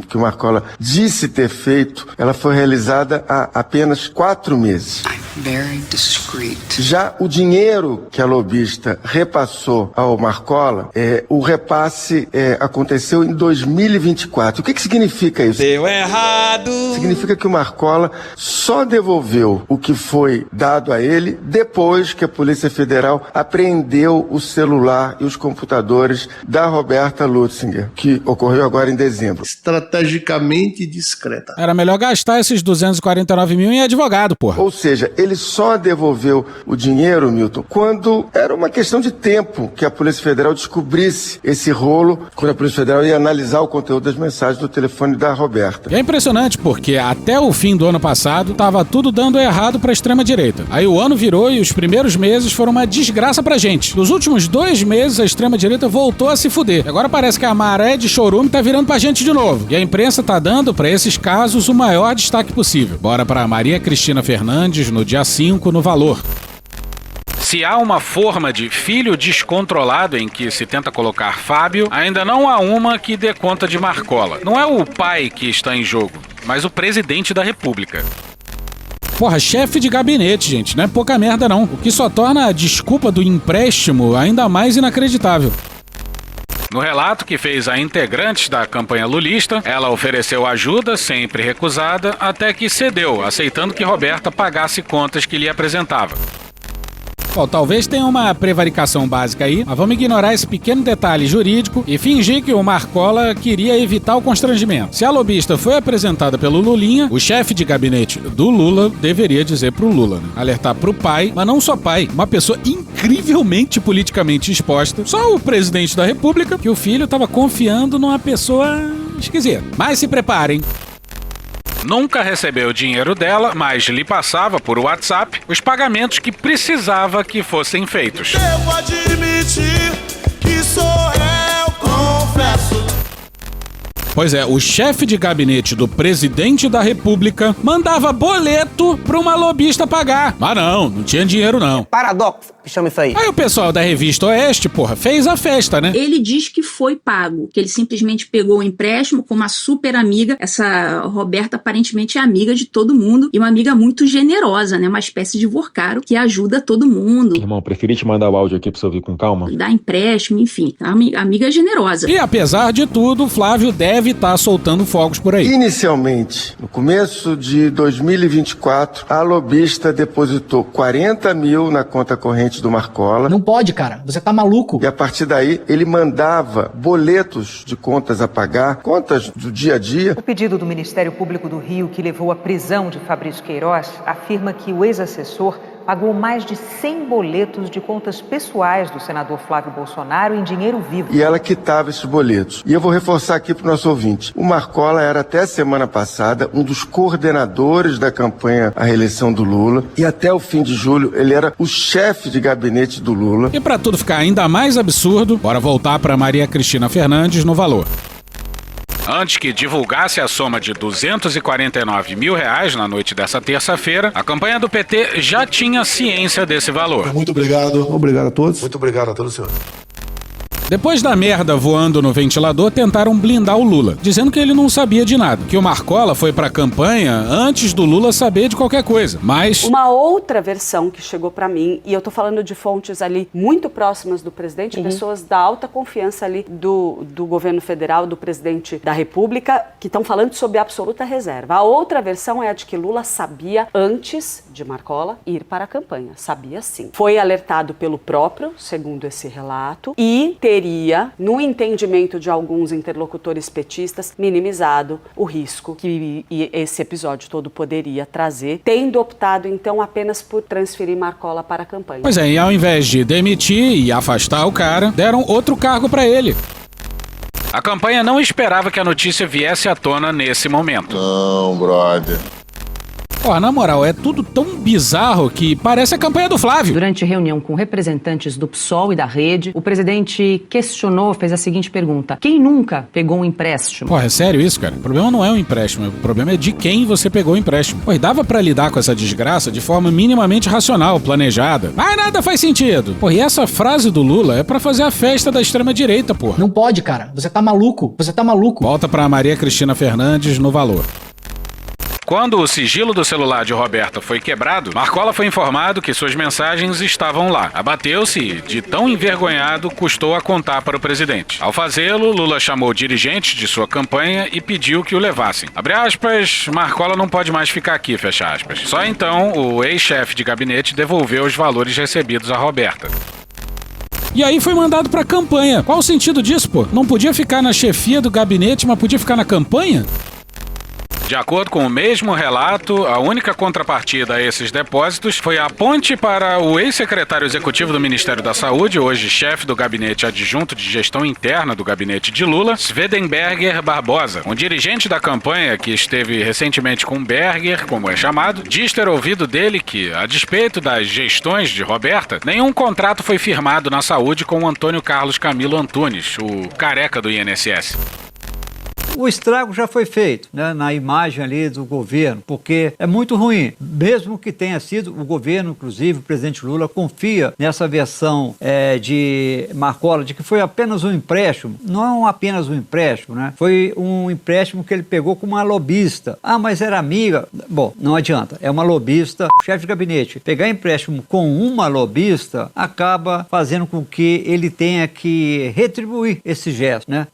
que o Marcola disse ter feito, ela foi realizada há apenas 4 meses. Very discreet. Já o dinheiro que a lobista repassou ao Marcola, o repasse aconteceu em 2024. O que significa isso? Deu errado! Significa que o Marcola só devolveu o que foi dado a ele depois que a Polícia Federal apreendeu o celular e os computadores da Roberta Luxinger, que ocorreu agora em dezembro. Estrategicamente discreta. Era melhor gastar esses 249 mil em advogado, porra. Ou seja, ele só devolveu o dinheiro, Milton, quando era uma questão de tempo que a Polícia Federal descobrisse esse rolo, quando a Polícia Federal ia analisar o conteúdo das mensagens do telefone da Roberta. E é impressionante porque até o fim do ano passado tava tudo dando errado pra extrema-direita. Aí o ano virou e os primeiros meses foram uma desgraça pra gente. Nos últimos 2 meses a extrema-direita voltou a se fuder. Agora parece que a maré de chorume tá virando pra gente de novo. E a imprensa tá dando pra esses casos o maior destaque possível. Bora pra Maria Cristina Fernandes no dia 5 no Valor. Se há uma forma de filho descontrolado em que se tenta colocar Fábio, ainda não há uma que dê conta de Marcola. Não é o pai que está em jogo, mas o presidente da República. Porra, chefe de gabinete, gente, não é pouca merda não. O que só torna a desculpa do empréstimo ainda mais inacreditável. No relato que fez a integrantes da campanha lulista, ela ofereceu ajuda, sempre recusada, até que cedeu, aceitando que Roberta pagasse contas que lhe apresentava. Bom, talvez tenha uma prevaricação básica aí, mas vamos ignorar esse pequeno detalhe jurídico e fingir que o Marcola queria evitar o constrangimento. Se a lobista foi apresentada pelo Lulinha, o chefe de gabinete do Lula deveria dizer pro Lula, né? Alertar pro pai, mas não só pai, uma pessoa incrivelmente politicamente exposta, só o presidente da República, que o filho estava confiando numa pessoa esquisita. Mas se preparem. Nunca recebeu o dinheiro dela, mas lhe passava por WhatsApp os pagamentos que precisava que fossem feitos. Devo admitir que sou eu, confesso. Pois é, o chefe de gabinete do presidente da República mandava boleto pra uma lobista pagar. Mas não tinha dinheiro não. Paradoxo, que chama isso aí. Aí o pessoal da Revista Oeste, porra, fez a festa, né? Ele diz que foi pago, que ele simplesmente pegou o empréstimo com uma super amiga. Essa Roberta aparentemente é amiga de todo mundo e uma amiga muito generosa, né? Uma espécie de Vorcaro que ajuda todo mundo. Irmão, preferi te mandar o áudio aqui pra você ouvir com calma. Dá empréstimo, enfim. Amiga generosa. E apesar de tudo, Flávio deve estar soltando fogos por aí. Inicialmente, no começo de 2024, a lobista depositou 40 mil na conta corrente do Marcola. Não pode, cara. Você tá maluco. E a partir daí, ele mandava boletos de contas a pagar, contas do dia a dia. O pedido do Ministério Público do Rio, que levou à prisão de Fabrício Queiroz, afirma que o ex-assessor pagou mais de 100 boletos de contas pessoais do senador Flávio Bolsonaro em dinheiro vivo. E ela quitava esses boletos. E eu vou reforçar aqui para o nosso ouvinte. O Marcola era até semana passada um dos coordenadores da campanha à reeleição do Lula. E até o fim de julho ele era o chefe de gabinete do Lula. E para tudo ficar ainda mais absurdo, bora voltar para Maria Cristina Fernandes no Valor. Antes que divulgasse a soma de R$249 mil na noite dessa terça-feira, a campanha do PT já tinha ciência desse valor. Muito obrigado. Obrigado a todos. Muito obrigado a todos, senhor. Depois da merda voando no ventilador, tentaram blindar o Lula, dizendo que ele não sabia de nada, que o Marcola foi pra campanha antes do Lula saber de qualquer coisa, mas... Uma outra versão que chegou pra mim, e eu tô falando de fontes ali muito próximas do presidente, pessoas da alta confiança ali do governo federal, do presidente da República, que estão falando sobre absoluta reserva. A outra versão é a de que Lula sabia antes de Marcola ir para a campanha. Sabia sim. Foi alertado pelo próprio, segundo esse relato, e teria, no entendimento de alguns interlocutores petistas, minimizado o risco que esse episódio todo poderia trazer, tendo optado então apenas por transferir Marcola para a campanha. Pois é, e ao invés de demitir e afastar o cara, deram outro cargo para ele. A campanha não esperava que a notícia viesse à tona nesse momento. Não, brother. Ó, na moral, é tudo tão bizarro que parece a campanha do Flávio. Durante a reunião com representantes do PSOL e da Rede, o presidente fez a seguinte pergunta: quem nunca pegou um empréstimo? Pô, é sério isso, cara? O problema não é o empréstimo, o problema é de quem você pegou o empréstimo. Pô, e dava pra lidar com essa desgraça de forma minimamente racional, planejada. Mas nada faz sentido. Pô, e essa frase do Lula é pra fazer a festa da extrema-direita, pô. Não pode, cara. Você tá maluco. Você tá maluco. Volta pra Maria Cristina Fernandes no Valor. Quando o sigilo do celular de Roberta foi quebrado, Marcola foi informado que suas mensagens estavam lá. Abateu-se e, de tão envergonhado, custou a contar para o presidente. Ao fazê-lo, Lula chamou dirigentes de sua campanha e pediu que o levassem. Abre aspas, Marcola não pode mais ficar aqui, fecha aspas. Só então, o ex-chefe de gabinete devolveu os valores recebidos a Roberta. E aí foi mandado pra campanha. Qual o sentido disso, pô? Não podia ficar na chefia do gabinete, mas podia ficar na campanha? De acordo com o mesmo relato, a única contrapartida a esses depósitos foi a ponte para o ex-secretário executivo do Ministério da Saúde, hoje chefe do gabinete adjunto de gestão interna do gabinete de Lula, Swedenberger Barbosa. Um dirigente da campanha que esteve recentemente com Berger, como é chamado, diz ter ouvido dele que, a despeito das gestões de Roberta, nenhum contrato foi firmado na saúde com o Antônio Carlos Camilo Antunes, o careca do INSS. O estrago já foi feito, né, na imagem ali do governo, porque é muito ruim. Mesmo que tenha sido o governo, inclusive o presidente Lula, confia nessa versão de Marcola, de que foi apenas um empréstimo. Não apenas um empréstimo, né? Foi um empréstimo que ele pegou com uma lobista. Ah, mas era amiga. Bom, não adianta. É uma lobista. O chefe de gabinete pegar empréstimo com uma lobista acaba fazendo com que ele tenha que retribuir esse gesto, né?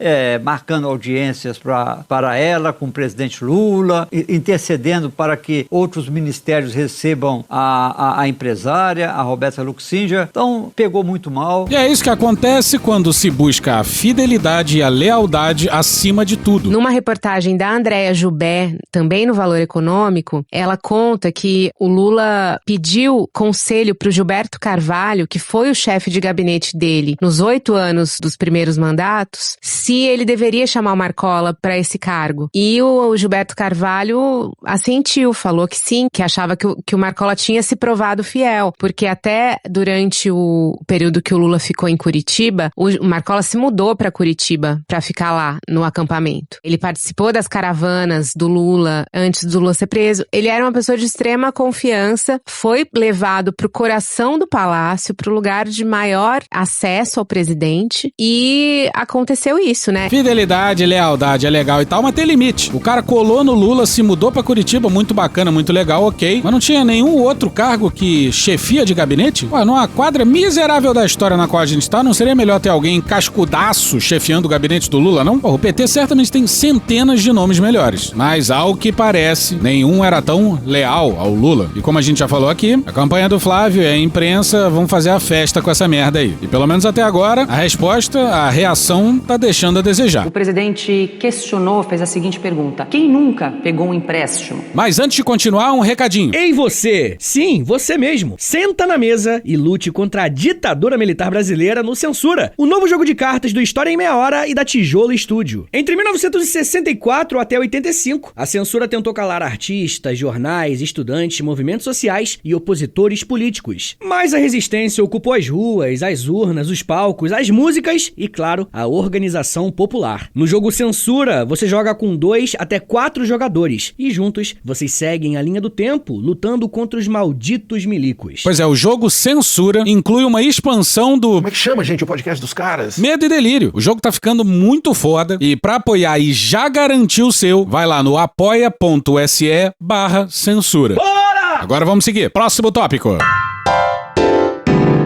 Marcando audiências para ela, com o presidente Lula, intercedendo para que outros ministérios recebam a empresária, a Roberta Luxinger. Então, pegou muito mal. E é isso que acontece quando se busca a fidelidade e a lealdade acima de tudo. Numa reportagem da Andréa Joubert, também no Valor Econômico, ela conta que o Lula pediu conselho para o Gilberto Carvalho, que foi o chefe de gabinete dele nos 8 anos dos primeiros mandatos, se ele deveria chamar o Marcola para esse cargo. E o Gilberto Carvalho assentiu, falou que sim, que achava que o Marcola tinha se provado fiel, porque até durante o período que o Lula ficou em Curitiba, o Marcola se mudou para Curitiba para ficar lá no acampamento. Ele participou das caravanas do Lula antes do Lula ser preso. Ele era uma pessoa de extrema confiança, foi levado para o coração do palácio, para o lugar de maior acesso ao presidente, e aconteceu isso, né? Fidelidade, lealdade é legal e tal, mas tem limite. O cara colou no Lula, se mudou pra Curitiba, muito bacana, muito legal, ok. Mas não tinha nenhum outro cargo que chefia de gabinete? Ué, numa quadra miserável da história na qual a gente tá, não seria melhor ter alguém cascudaço chefiando o gabinete do Lula, não? Pô, o PT certamente tem centenas de nomes melhores. Mas, ao que parece, nenhum era tão leal ao Lula. E como a gente já falou aqui, a campanha do Flávio e a imprensa vão fazer a festa com essa merda aí. E pelo menos até agora, a resposta, a reação, tá deixando a desejar. O presidente questionou, fez a seguinte pergunta: quem nunca pegou um empréstimo? Mas antes de continuar, um recadinho. Ei você! Sim, você mesmo. Senta na mesa e lute contra a ditadura militar brasileira no Censura, o novo jogo de cartas do História em Meia Hora e da Tijolo Studio. Entre 1964 até 85, a censura tentou calar artistas, jornais, estudantes, movimentos sociais e opositores políticos. Mas a resistência ocupou as ruas, as urnas, os palcos, as músicas e, claro, a organização popular. No jogo Censura, você joga com 2 até 4 jogadores e juntos vocês seguem a linha do tempo, lutando contra os malditos milicos. Pois é, o jogo Censura inclui uma expansão do... Como é que chama, gente, o podcast dos caras? Medo e Delírio. O jogo tá ficando muito foda e pra apoiar e já garantir o seu, vai lá no apoia.se/censura. Bora! Agora vamos seguir. Próximo tópico.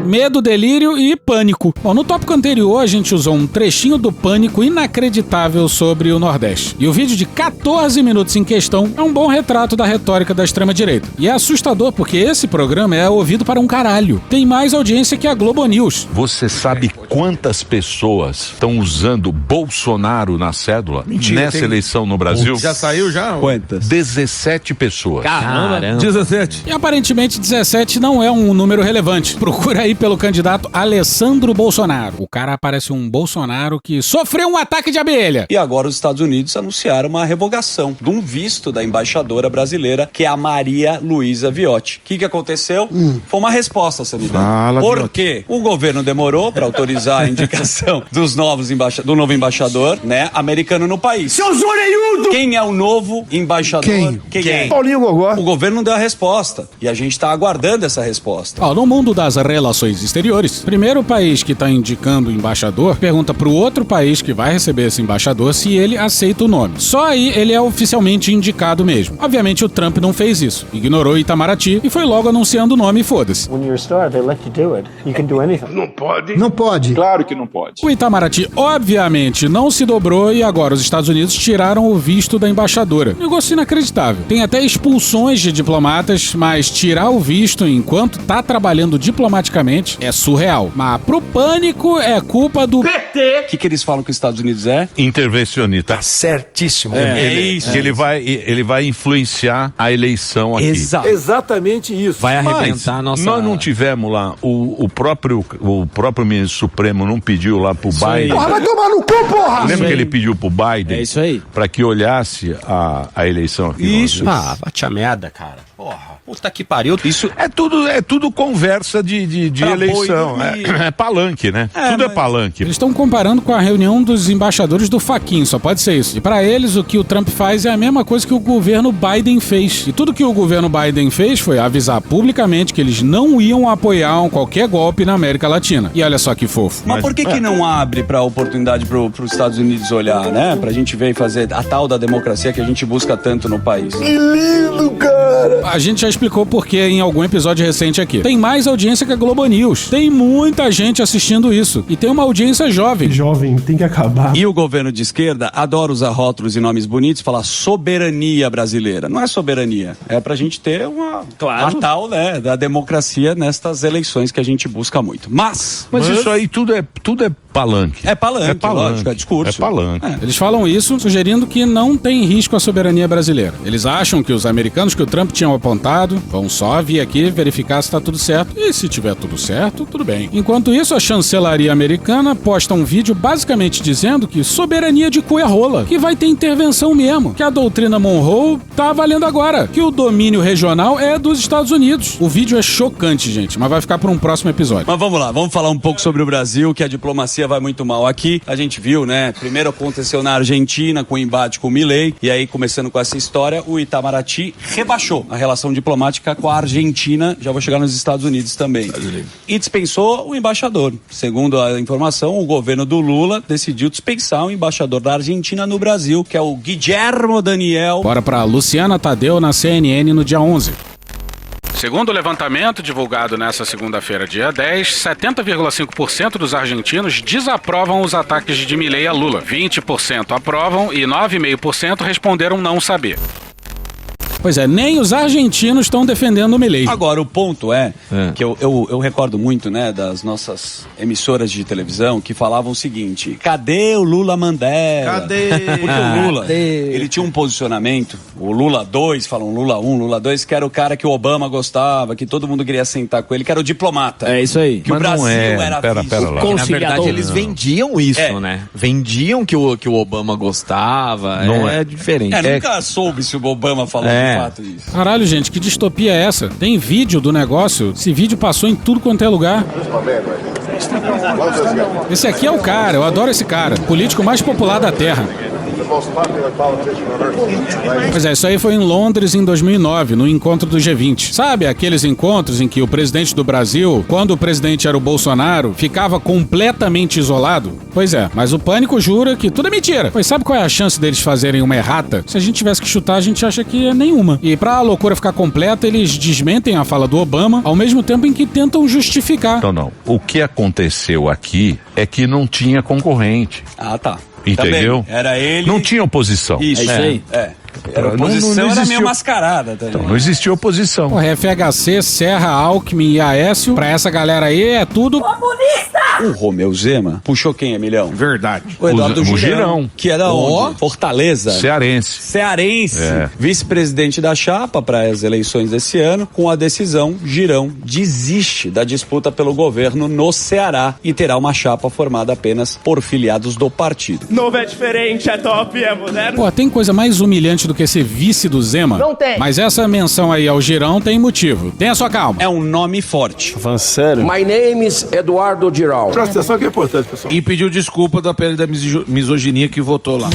Medo, Delírio e Pânico. Bom, no tópico anterior a gente usou um trechinho do Pânico inacreditável sobre o Nordeste. E o vídeo de 14 minutos em questão é um bom retrato da retórica da extrema-direita. E é assustador porque esse programa é ouvido para um caralho. Tem mais audiência que a Globo News. Você sabe quantas pessoas estão usando Bolsonaro na cédula? Mentira, nessa eleição no Brasil? Já saiu já? Quantas? 17 pessoas. Caramba. 17. E aparentemente 17 não é um número relevante. Procura aí pelo candidato Alessandro Bolsonaro. O cara parece um Bolsonaro que sofreu um ataque de abelha. E agora os Estados Unidos anunciaram uma revogação de um visto da embaixadora brasileira, que é a Maria Luísa Viotti. O que aconteceu? Foi uma resposta, Samidana. Por quê? O governo demorou para autorizar a indicação do novo embaixador, né, americano no país. Seu zoreiudo! Quem é o novo embaixador? Quem é? Paulinho Gogó. O governo não deu a resposta. E a gente está aguardando essa resposta. No mundo das relações exteriores, primeiro o país que está indicando o embaixador pergunta para o outro país que vai receber esse embaixador se ele aceita o nome. Só aí ele é oficialmente indicado mesmo. Obviamente o Trump não fez isso, ignorou Itamaraty e foi logo anunciando o nome e foda-se. When you're a star, they let you do it. You can do anything. Não pode. Não pode. Claro que não pode. O Itamaraty obviamente não se dobrou e agora os Estados Unidos tiraram o visto da embaixadora. Negócio inacreditável. Tem até expulsões de diplomatas, mas tirar o visto enquanto tá trabalhando diplomaticamente realmente é surreal. Mas pro pânico é culpa do PT. O que eles falam que os Estados Unidos é? Intervencionista. Tá certíssimo. Isso. Ele vai influenciar a eleição aqui. Exatamente isso. Vai arrebentar a nossa... Nós não tivemos lá, o próprio ministro Supremo não pediu lá pro Biden. Porra, vai tomar no cu, porra! Lembra que ele pediu pro Biden? É isso aí. Pra que olhasse a eleição aqui. Isso. Bate a merda, cara. Porra, puta que pariu. Isso é tudo conversa de eleição. É palanque, né? Tudo é palanque. Eles estão comparando com a reunião dos embaixadores do Fachin, só pode ser isso. E pra eles, o que o Trump faz é a mesma coisa que o governo Biden fez. E tudo que o governo Biden fez foi avisar publicamente que eles não iam apoiar qualquer golpe na América Latina. E olha só que fofo. Mas por que não abre pra oportunidade pros Estados Unidos olhar, né? Pra gente ver e fazer a tal da democracia que a gente busca tanto no país. Que lindo, cara! A gente já explicou por que em algum episódio recente aqui. Tem mais audiência que a Globo News. Tem muita gente assistindo isso. E tem uma audiência jovem. Jovem, tem que acabar. E o governo de esquerda adora usar rótulos e nomes bonitos e falar soberania brasileira. Não é soberania. É pra gente ter a tal, né, da democracia nestas eleições que a gente busca muito. Mas isso aí tudo é palanque. É palanque, lógico, é discurso. É palanque. Eles falam isso sugerindo que não tem risco à soberania brasileira. Eles acham que os americanos que o Trump tinha apontado vão só vir aqui verificar se tá tudo certo. E se tiver tudo certo, tudo bem. Enquanto isso, a chancelaria americana posta um vídeo basicamente dizendo que soberania de cu é rola, que vai ter intervenção mesmo, que a doutrina Monroe tá valendo agora, que o domínio regional é dos Estados Unidos. O vídeo é chocante, gente, mas vai ficar para um próximo episódio. Mas vamos lá, vamos falar um pouco sobre o Brasil, que a diplomacia vai muito mal aqui. A gente viu, né? Primeiro aconteceu na Argentina com o embate com o Milei, e aí começando com essa história, o Itamaraty rebaixou a relação diplomática com a Argentina, já vou chegar nos Estados Unidos também. E dispensou o embaixador. Segundo a informação, o governo do Lula decidiu dispensar o embaixador da Argentina no Brasil, que é o Guillermo Daniel. Bora pra Luciana Tadeu na CNN no dia 11. Segundo o levantamento divulgado nesta segunda-feira, dia 10, 70,5% dos argentinos desaprovam os ataques de Milei a Lula. 20% aprovam e 9,5% responderam não saber. Pois é, nem os argentinos estão defendendo o Milei. Agora, o ponto é que eu recordo muito, né, das nossas emissoras de televisão que falavam o seguinte: cadê o Lula Mandela? Cadê? Porque o Lula, ele tinha um posicionamento, o Lula 2, falam Lula 1, Lula 2, que era o cara que o Obama gostava, que todo mundo queria sentar com ele, que era o diplomata. É isso aí. Que mas o Brasil era pera lá. Que, na verdade, eles vendiam isso, né? Vendiam que o Obama gostava. Não é diferente. Nunca soube se o Obama falou de fato isso. Caralho, gente, que distopia é essa? Tem vídeo do negócio? Esse vídeo passou em tudo quanto é lugar. Esse aqui é o cara, eu adoro esse cara. Político mais popular da Terra. Pois é, isso aí foi em Londres em 2009, no encontro do G20. Sabe aqueles encontros em que o presidente do Brasil, quando o presidente era o Bolsonaro, ficava completamente isolado? Pois é, mas o Pânico jura que tudo é mentira. Pois sabe qual é a chance deles fazerem uma errata? Se a gente tivesse que chutar, a gente acha que é nenhuma. E pra a loucura ficar completa, eles desmentem a fala do Obama, ao mesmo tempo em que tentam justificar. Não. O que aconteceu aqui é que não tinha concorrente. Ah, tá. Entendeu? Também. Era ele. Não tinha oposição. Isso, isso aí. Era oposição, era meio mascarada também. Então, não existia oposição. Porra, FHC, Serra, Alckmin e Aécio, pra essa galera aí é tudo comunista! O Romeu Zema puxou quem, Emilhão? Verdade. O Eduardo Girão. Que era onde? Fortaleza. Cearense. Vice-presidente da chapa para as eleições desse ano. Com a decisão, Girão desiste da disputa pelo governo no Ceará e terá uma chapa formada apenas por filiados do partido. Novo é diferente, é top, é moderno. Pô, tem coisa mais humilhante do que ser vice do Zema? Não tem. Mas essa menção aí ao Girão tem motivo. Tenha sua calma. É um nome forte. Falando sério? My name is Eduardo Girão. Presta atenção que é importante, pessoal. E pediu desculpa da pele da misoginia que votou lá.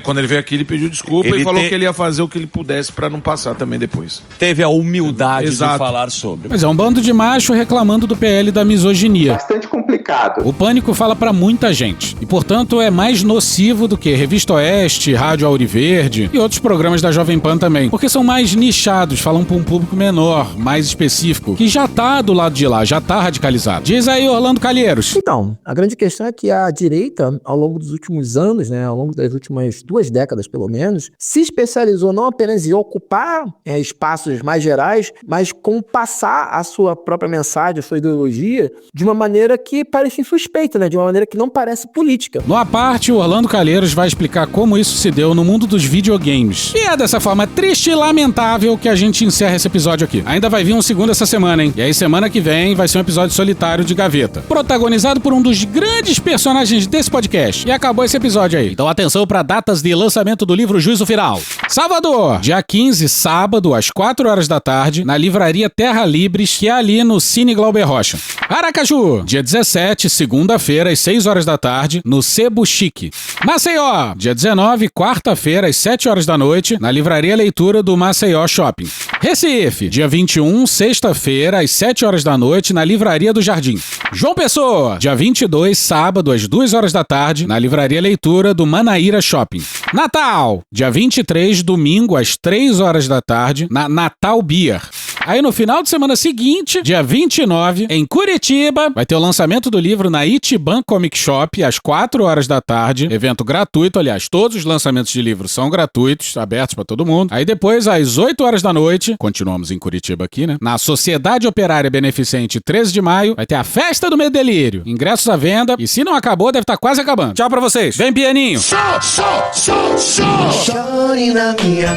Quando ele veio aqui, ele pediu desculpa e falou que ele ia fazer o que ele pudesse pra não passar também depois. Teve a humildade de falar sobre. Mas é um bando de macho reclamando do PL da misoginia. Bastante complicado. O Pânico fala pra muita gente e, portanto, é mais nocivo do que Revista Oeste, Rádio Auriverde e outros programas da Jovem Pan também, porque são mais nichados, falam pra um público menor, mais específico, que já tá do lado de lá, já tá radicalizado. Diz aí, Orlando Calheiros. Então, a grande questão é que a direita, ao longo dos últimos anos, anos, né, ao longo das últimas 2 décadas pelo menos, se especializou não apenas em ocupar espaços mais gerais, mas como passar a sua própria mensagem, a sua ideologia, de uma maneira que parece insuspeita, né, de uma maneira que não parece política. No à parte, o Orlando Calheiros vai explicar como isso se deu no mundo dos videogames. E é dessa forma triste e lamentável que a gente encerra esse episódio aqui. Ainda vai vir um segundo essa semana, hein? E aí semana que vem vai ser um episódio solitário de Gaveta, protagonizado por um dos grandes personagens desse podcast. E acabou esse episódio aí. Então atenção para datas de lançamento do livro Juízo Final. Salvador, dia 15, sábado, às 4 horas da tarde, na livraria Terra Libres, que é ali no Cine Glauber Rocha. Aracaju, dia 17, segunda-feira, às 6 horas da tarde, no Sebo Chique. Maceió, dia 19, quarta-feira, às 7 horas da noite, na livraria Leitura do Maceió Shopping. Recife, dia 21, sexta-feira, às 7 horas da noite, na livraria do Jardim. João Pessoa, dia 22, sábado, às 2 horas da tarde, na livraria Leitura do Manaíra Shopping. Natal, dia 23, domingo, às 3 horas da tarde, na Natal Beer. Aí no final de semana seguinte, dia 29, em Curitiba, vai ter o lançamento do livro na Itiban Comic Shop, às 4 horas da tarde. Evento gratuito, aliás, todos os lançamentos de livros são gratuitos, abertos para todo mundo. Aí depois, às 8 horas da noite, continuamos em Curitiba aqui, né? Na Sociedade Operária Beneficente, 13 de maio, vai ter a Festa do Medo e Delírio. Ingressos à venda, e se não acabou, deve estar quase acabando. Tchau pra vocês. Vem, pianinho!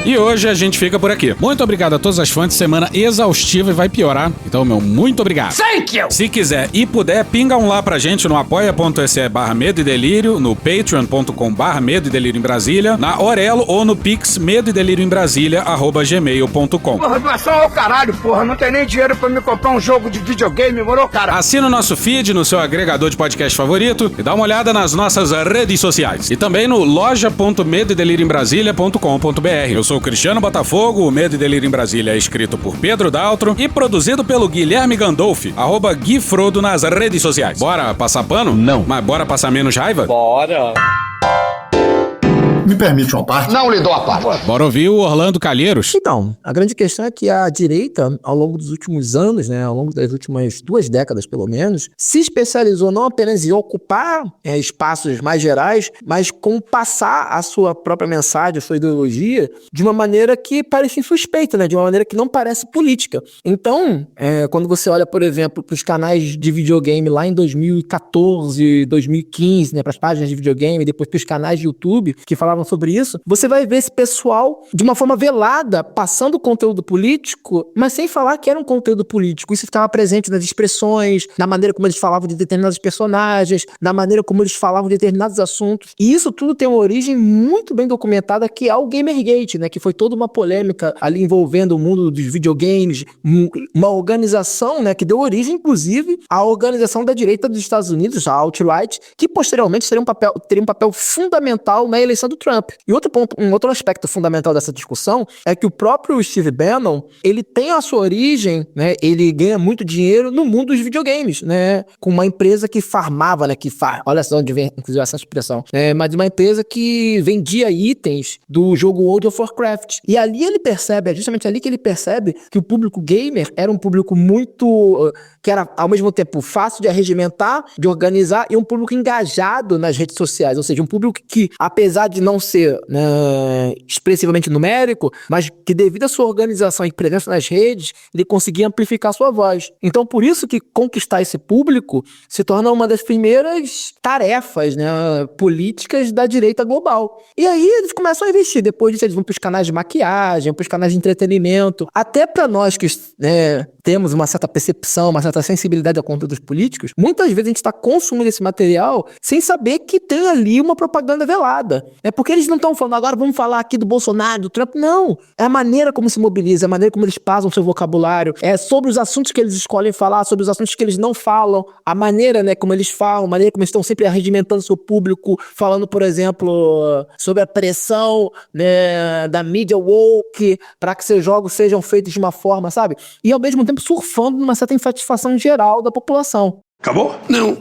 E hoje a gente fica por aqui. Muito obrigado a todas as fãs. Semana exaustiva e vai piorar. Então, meu, muito obrigado. Thank you! Se quiser e puder, pinga um lá pra gente no apoia.se/Medo e Delírio, no patreon.com/Medo e Delírio em Brasília, na Orelo ou no Pix Medo e Delírio em Brasília@gmail.com. Porra, doação ao caralho, porra. Não tem nem dinheiro pra me comprar um jogo de videogame, moro, cara? Assina o nosso feed no seu agregador de podcast favorito e dá uma olhada nas nossas redes sociais. E também no loja.medoedelirioembrasilha.com.br. Eu sou o Cristiano Botafogo, o Medo e Delírio em Brasília é escrito por Pedro Daltro e produzido pelo Guilherme Gandolfi, @GuiFrodo nas redes sociais. Bora passar pano? Não. Mas bora passar menos raiva? Bora. Me permite uma parte? Não lhe dou a parte. Bora ouvir o Orlando Calheiros. Então, a grande questão é que a direita, ao longo dos últimos anos, né, ao longo das últimas 2 décadas pelo menos, se especializou não apenas em ocupar espaços mais gerais, mas como passar a sua própria mensagem, a sua ideologia, de uma maneira que parece insuspeita, né, de uma maneira que não parece política. Então, quando você olha, por exemplo, para os canais de videogame lá em 2014, 2015, né, para as páginas de videogame, depois para os canais de YouTube que falavam sobre isso, você vai ver esse pessoal de uma forma velada passando conteúdo político, mas sem falar que era um conteúdo político. Isso ficava presente nas expressões, na maneira como eles falavam de determinados personagens, na maneira como eles falavam de determinados assuntos. E isso tudo tem uma origem muito bem documentada, que é o Gamergate, né, que foi toda uma polêmica ali envolvendo o mundo dos videogames, uma organização, né, que deu origem, inclusive, à organização da direita dos Estados Unidos, a alt-right, que posteriormente teria um papel fundamental na eleição do Trump. E um outro aspecto fundamental dessa discussão é que o próprio Steve Bannon, ele tem a sua origem, né, ele ganha muito dinheiro no mundo dos videogames, né, com uma empresa que farmava, né, olha só onde vem, inclusive, essa expressão, mas uma empresa que vendia itens do jogo World of Warcraft. E ali ele percebe, é justamente ali que ele percebe que o público gamer era um público muito, que era ao mesmo tempo fácil de arregimentar, de organizar, e um público engajado nas redes sociais, ou seja, um público que, apesar de não ser expressivamente numérico, mas que devido à sua organização e presença nas redes, ele conseguia amplificar sua voz. Então, por isso que conquistar esse público se torna uma das primeiras tarefas, né, políticas da direita global. E aí eles começam a investir. Depois disso, eles vão para os canais de maquiagem, para os canais de entretenimento. Até para nós que temos uma certa percepção, uma certa sensibilidade a conteúdos políticos, muitas vezes a gente está consumindo esse material sem saber que tem ali uma propaganda velada. Porque eles não estão falando, agora vamos falar aqui do Bolsonaro, do Trump. Não. É a maneira como se mobiliza, é a maneira como eles passam o seu vocabulário, é sobre os assuntos que eles escolhem falar, sobre os assuntos que eles não falam, a maneira, né, como eles falam, a maneira como eles estão sempre arregimentando o seu público, falando, por exemplo, sobre a pressão, né, da mídia woke para que seus jogos sejam feitos de uma forma, sabe? E ao mesmo tempo surfando numa certa insatisfação geral da população. Acabou? Não.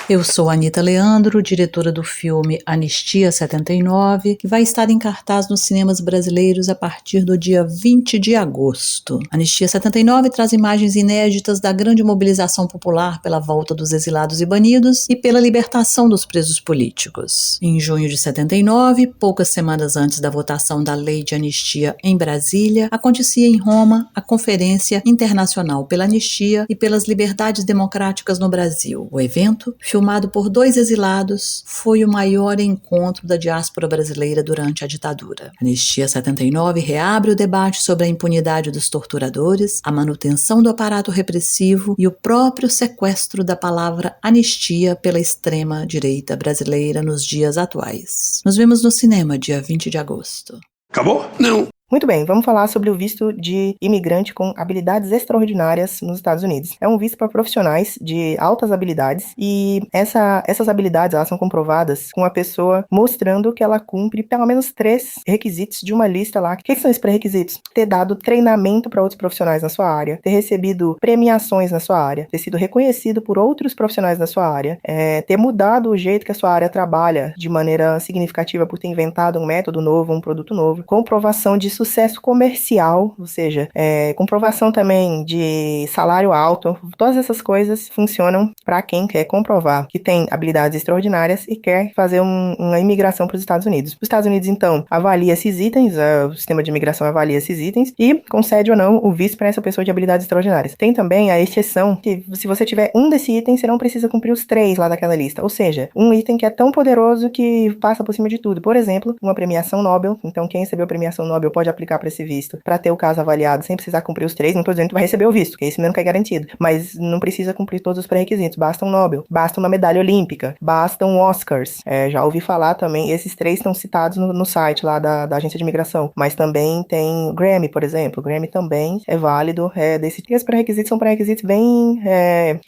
Eu sou Anita Leandro, diretora do filme Anistia 79, que vai estar em cartaz nos cinemas brasileiros a partir do dia 20 de agosto. Anistia 79 traz imagens inéditas da grande mobilização popular pela volta dos exilados e banidos e pela libertação dos presos políticos. Em junho de 79, poucas semanas antes da votação da Lei de Anistia em Brasília, acontecia em Roma a Conferência Internacional pela Anistia e pelas Liberdades Democráticas no Brasil. O evento, filmado por 2 exilados, foi o maior encontro da diáspora brasileira durante a ditadura. Anistia 79 reabre o debate sobre a impunidade dos torturadores, a manutenção do aparato repressivo e o próprio sequestro da palavra anistia pela extrema-direita brasileira nos dias atuais. Nos vemos no cinema dia 20 de agosto. Acabou? Não. Muito bem, vamos falar sobre o visto de imigrante com habilidades extraordinárias nos Estados Unidos. É um visto para profissionais de altas habilidades e essas habilidades elas são comprovadas com a pessoa mostrando que ela cumpre pelo menos 3 requisitos de uma lista lá. O que são esses pré-requisitos? Ter dado treinamento para outros profissionais na sua área, ter recebido premiações na sua área, ter sido reconhecido por outros profissionais na sua área, ter mudado o jeito que a sua área trabalha de maneira significativa por ter inventado um método novo, um produto novo, comprovação de sucesso comercial, ou seja, comprovação também de salário alto. Todas essas coisas funcionam para quem quer comprovar que tem habilidades extraordinárias e quer fazer uma imigração para os Estados Unidos. Os Estados Unidos, então, avalia esses itens, o sistema de imigração avalia esses itens e concede ou não o visto para essa pessoa de habilidades extraordinárias. Tem também a exceção que, se você tiver um desse item, você não precisa cumprir os 3 lá daquela lista. Ou seja, um item que é tão poderoso que passa por cima de tudo. Por exemplo, uma premiação Nobel. Então, quem recebeu a premiação Nobel pode aplicar para esse visto, para ter o caso avaliado sem precisar cumprir os 3. Não estou dizendo que vai receber o visto, que esse nunca é garantido, mas não precisa cumprir todos os pré-requisitos. Basta um Nobel, basta uma medalha olímpica, bastam Oscars. Já ouvi falar também, esses 3 estão citados no site lá da agência de imigração, mas também tem Grammy, por exemplo. O Grammy também é válido. Esses pré-requisitos são pré-requisitos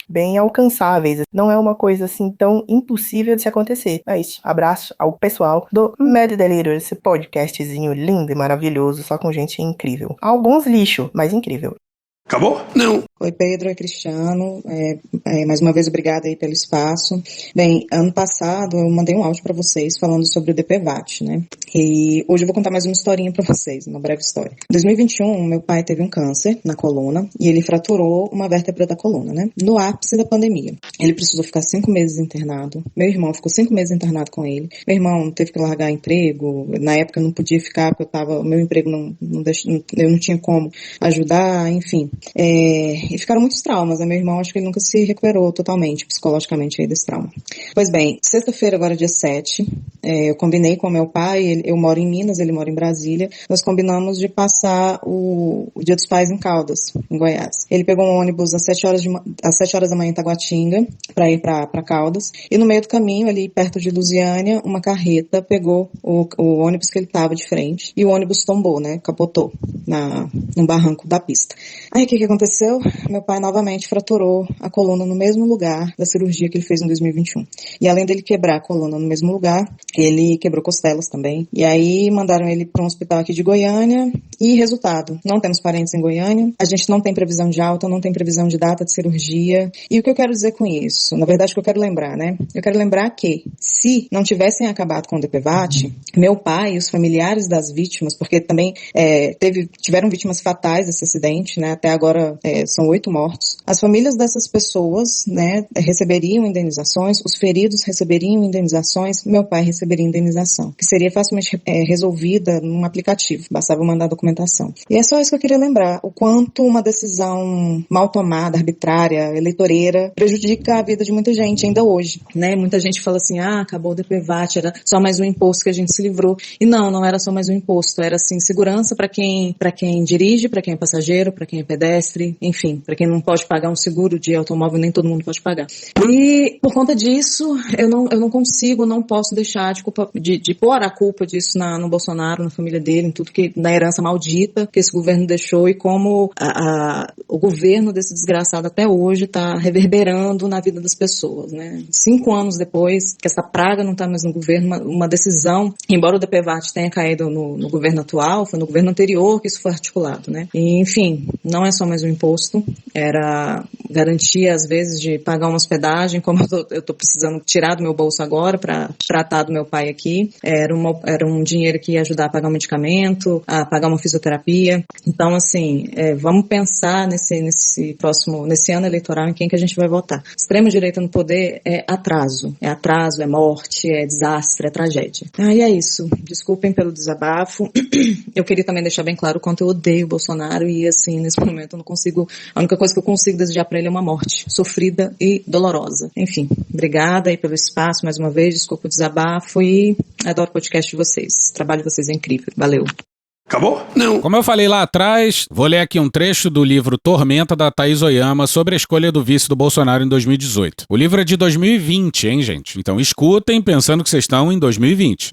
bem alcançáveis. Não é uma coisa assim tão impossível de se acontecer. É isso. Abraço ao pessoal do Mad Delivery, esse podcastzinho lindo e maravilhoso, só com gente incrível. Alguns lixo, mas incrível. Acabou? Não. Oi, Pedro, é Cristiano. Mais uma vez, obrigada aí pelo espaço. Bem, ano passado eu mandei um áudio para vocês falando sobre o DPVAT, né? E hoje eu vou contar mais uma historinha para vocês, uma breve história. Em 2021, meu pai teve um câncer na coluna e ele fraturou uma vértebra da coluna, né? No ápice da pandemia. Ele precisou ficar 5 meses internado. Meu irmão ficou 5 meses internado com ele. Meu irmão teve que largar emprego. Na época eu não podia ficar porque meu emprego eu não tinha como ajudar, enfim. E ficaram muitos traumas, né? Meu irmão, acho que ele nunca se recuperou totalmente, psicologicamente, aí desse trauma. Pois bem, sexta-feira, agora dia 7, eu combinei com meu pai, eu moro em Minas, ele mora em Brasília, nós combinamos de passar o Dia dos Pais em Caldas, em Goiás. Ele pegou um ônibus às 7 horas da manhã em Taguatinga, para ir para Caldas, e no meio do caminho, ali perto de Lusiânia, uma carreta pegou o ônibus que ele estava de frente, e o ônibus tombou, né? Capotou no barranco da pista. Aí o que aconteceu? Meu pai novamente fraturou a coluna no mesmo lugar da cirurgia que ele fez em 2021. E além dele quebrar a coluna no mesmo lugar, ele quebrou costelas também. E aí mandaram ele para um hospital aqui de Goiânia e resultado, não temos parentes em Goiânia, a gente não tem previsão de alta, não tem previsão de data de cirurgia. E o que eu quero dizer com isso? Na verdade, o que eu quero lembrar, né? Eu quero lembrar que se não tivessem acabado com o DPVAT, meu pai e os familiares das vítimas, porque também tiveram vítimas fatais desse acidente, né? Até agora são 8 mortos. As famílias dessas pessoas, né, receberiam indenizações, os feridos receberiam indenizações, meu pai receberia indenização, que seria facilmente resolvida num aplicativo, bastava mandar a documentação. E é só isso que eu queria lembrar, o quanto uma decisão mal tomada, arbitrária, eleitoreira, prejudica a vida de muita gente ainda hoje, né? Muita gente fala assim, acabou o DPVAT, era só mais um imposto que a gente se livrou. E não era só mais um imposto, era assim, segurança para quem dirige, para quem é passageiro, para quem é pedestre, enfim, para quem não pode pagar um seguro de automóvel, nem todo mundo pode pagar. E por conta disso, eu não posso deixar de pôr a culpa disso no Bolsonaro, na família dele, em tudo que, na herança mal maldita que esse governo deixou e como o governo desse desgraçado até hoje está reverberando na vida das pessoas, né? 5 anos depois que essa praga não está mais no governo, uma decisão, embora o DPVAT tenha caído no governo atual, foi no governo anterior que isso foi articulado, né? E, enfim, não é só mais um imposto, era garantia às vezes de pagar uma hospedagem, como eu estou precisando tirar do meu bolso agora para tratar do meu pai aqui, era um dinheiro que ia ajudar a pagar um medicamento, a pagar uma fisioterapia. Então, assim, vamos pensar nesse ano eleitoral em quem que a gente vai votar. Extrema-direita no poder é atraso, é morte, é desastre, é tragédia. E é isso. Desculpem pelo desabafo. Eu queria também deixar bem claro o quanto eu odeio o Bolsonaro e, assim, nesse momento eu não consigo, a única coisa que eu consigo desejar para ele é uma morte sofrida e dolorosa. Enfim, obrigada aí pelo espaço mais uma vez, desculpa o desabafo e adoro o podcast de vocês. O trabalho de vocês é incrível. Valeu. Acabou? Não. Como eu falei lá atrás, vou ler aqui um trecho do livro Tormenta, da Thaís Oyama, sobre a escolha do vice do Bolsonaro em 2018. O livro é de 2020, hein, gente? Então escutem pensando que vocês estão em 2020.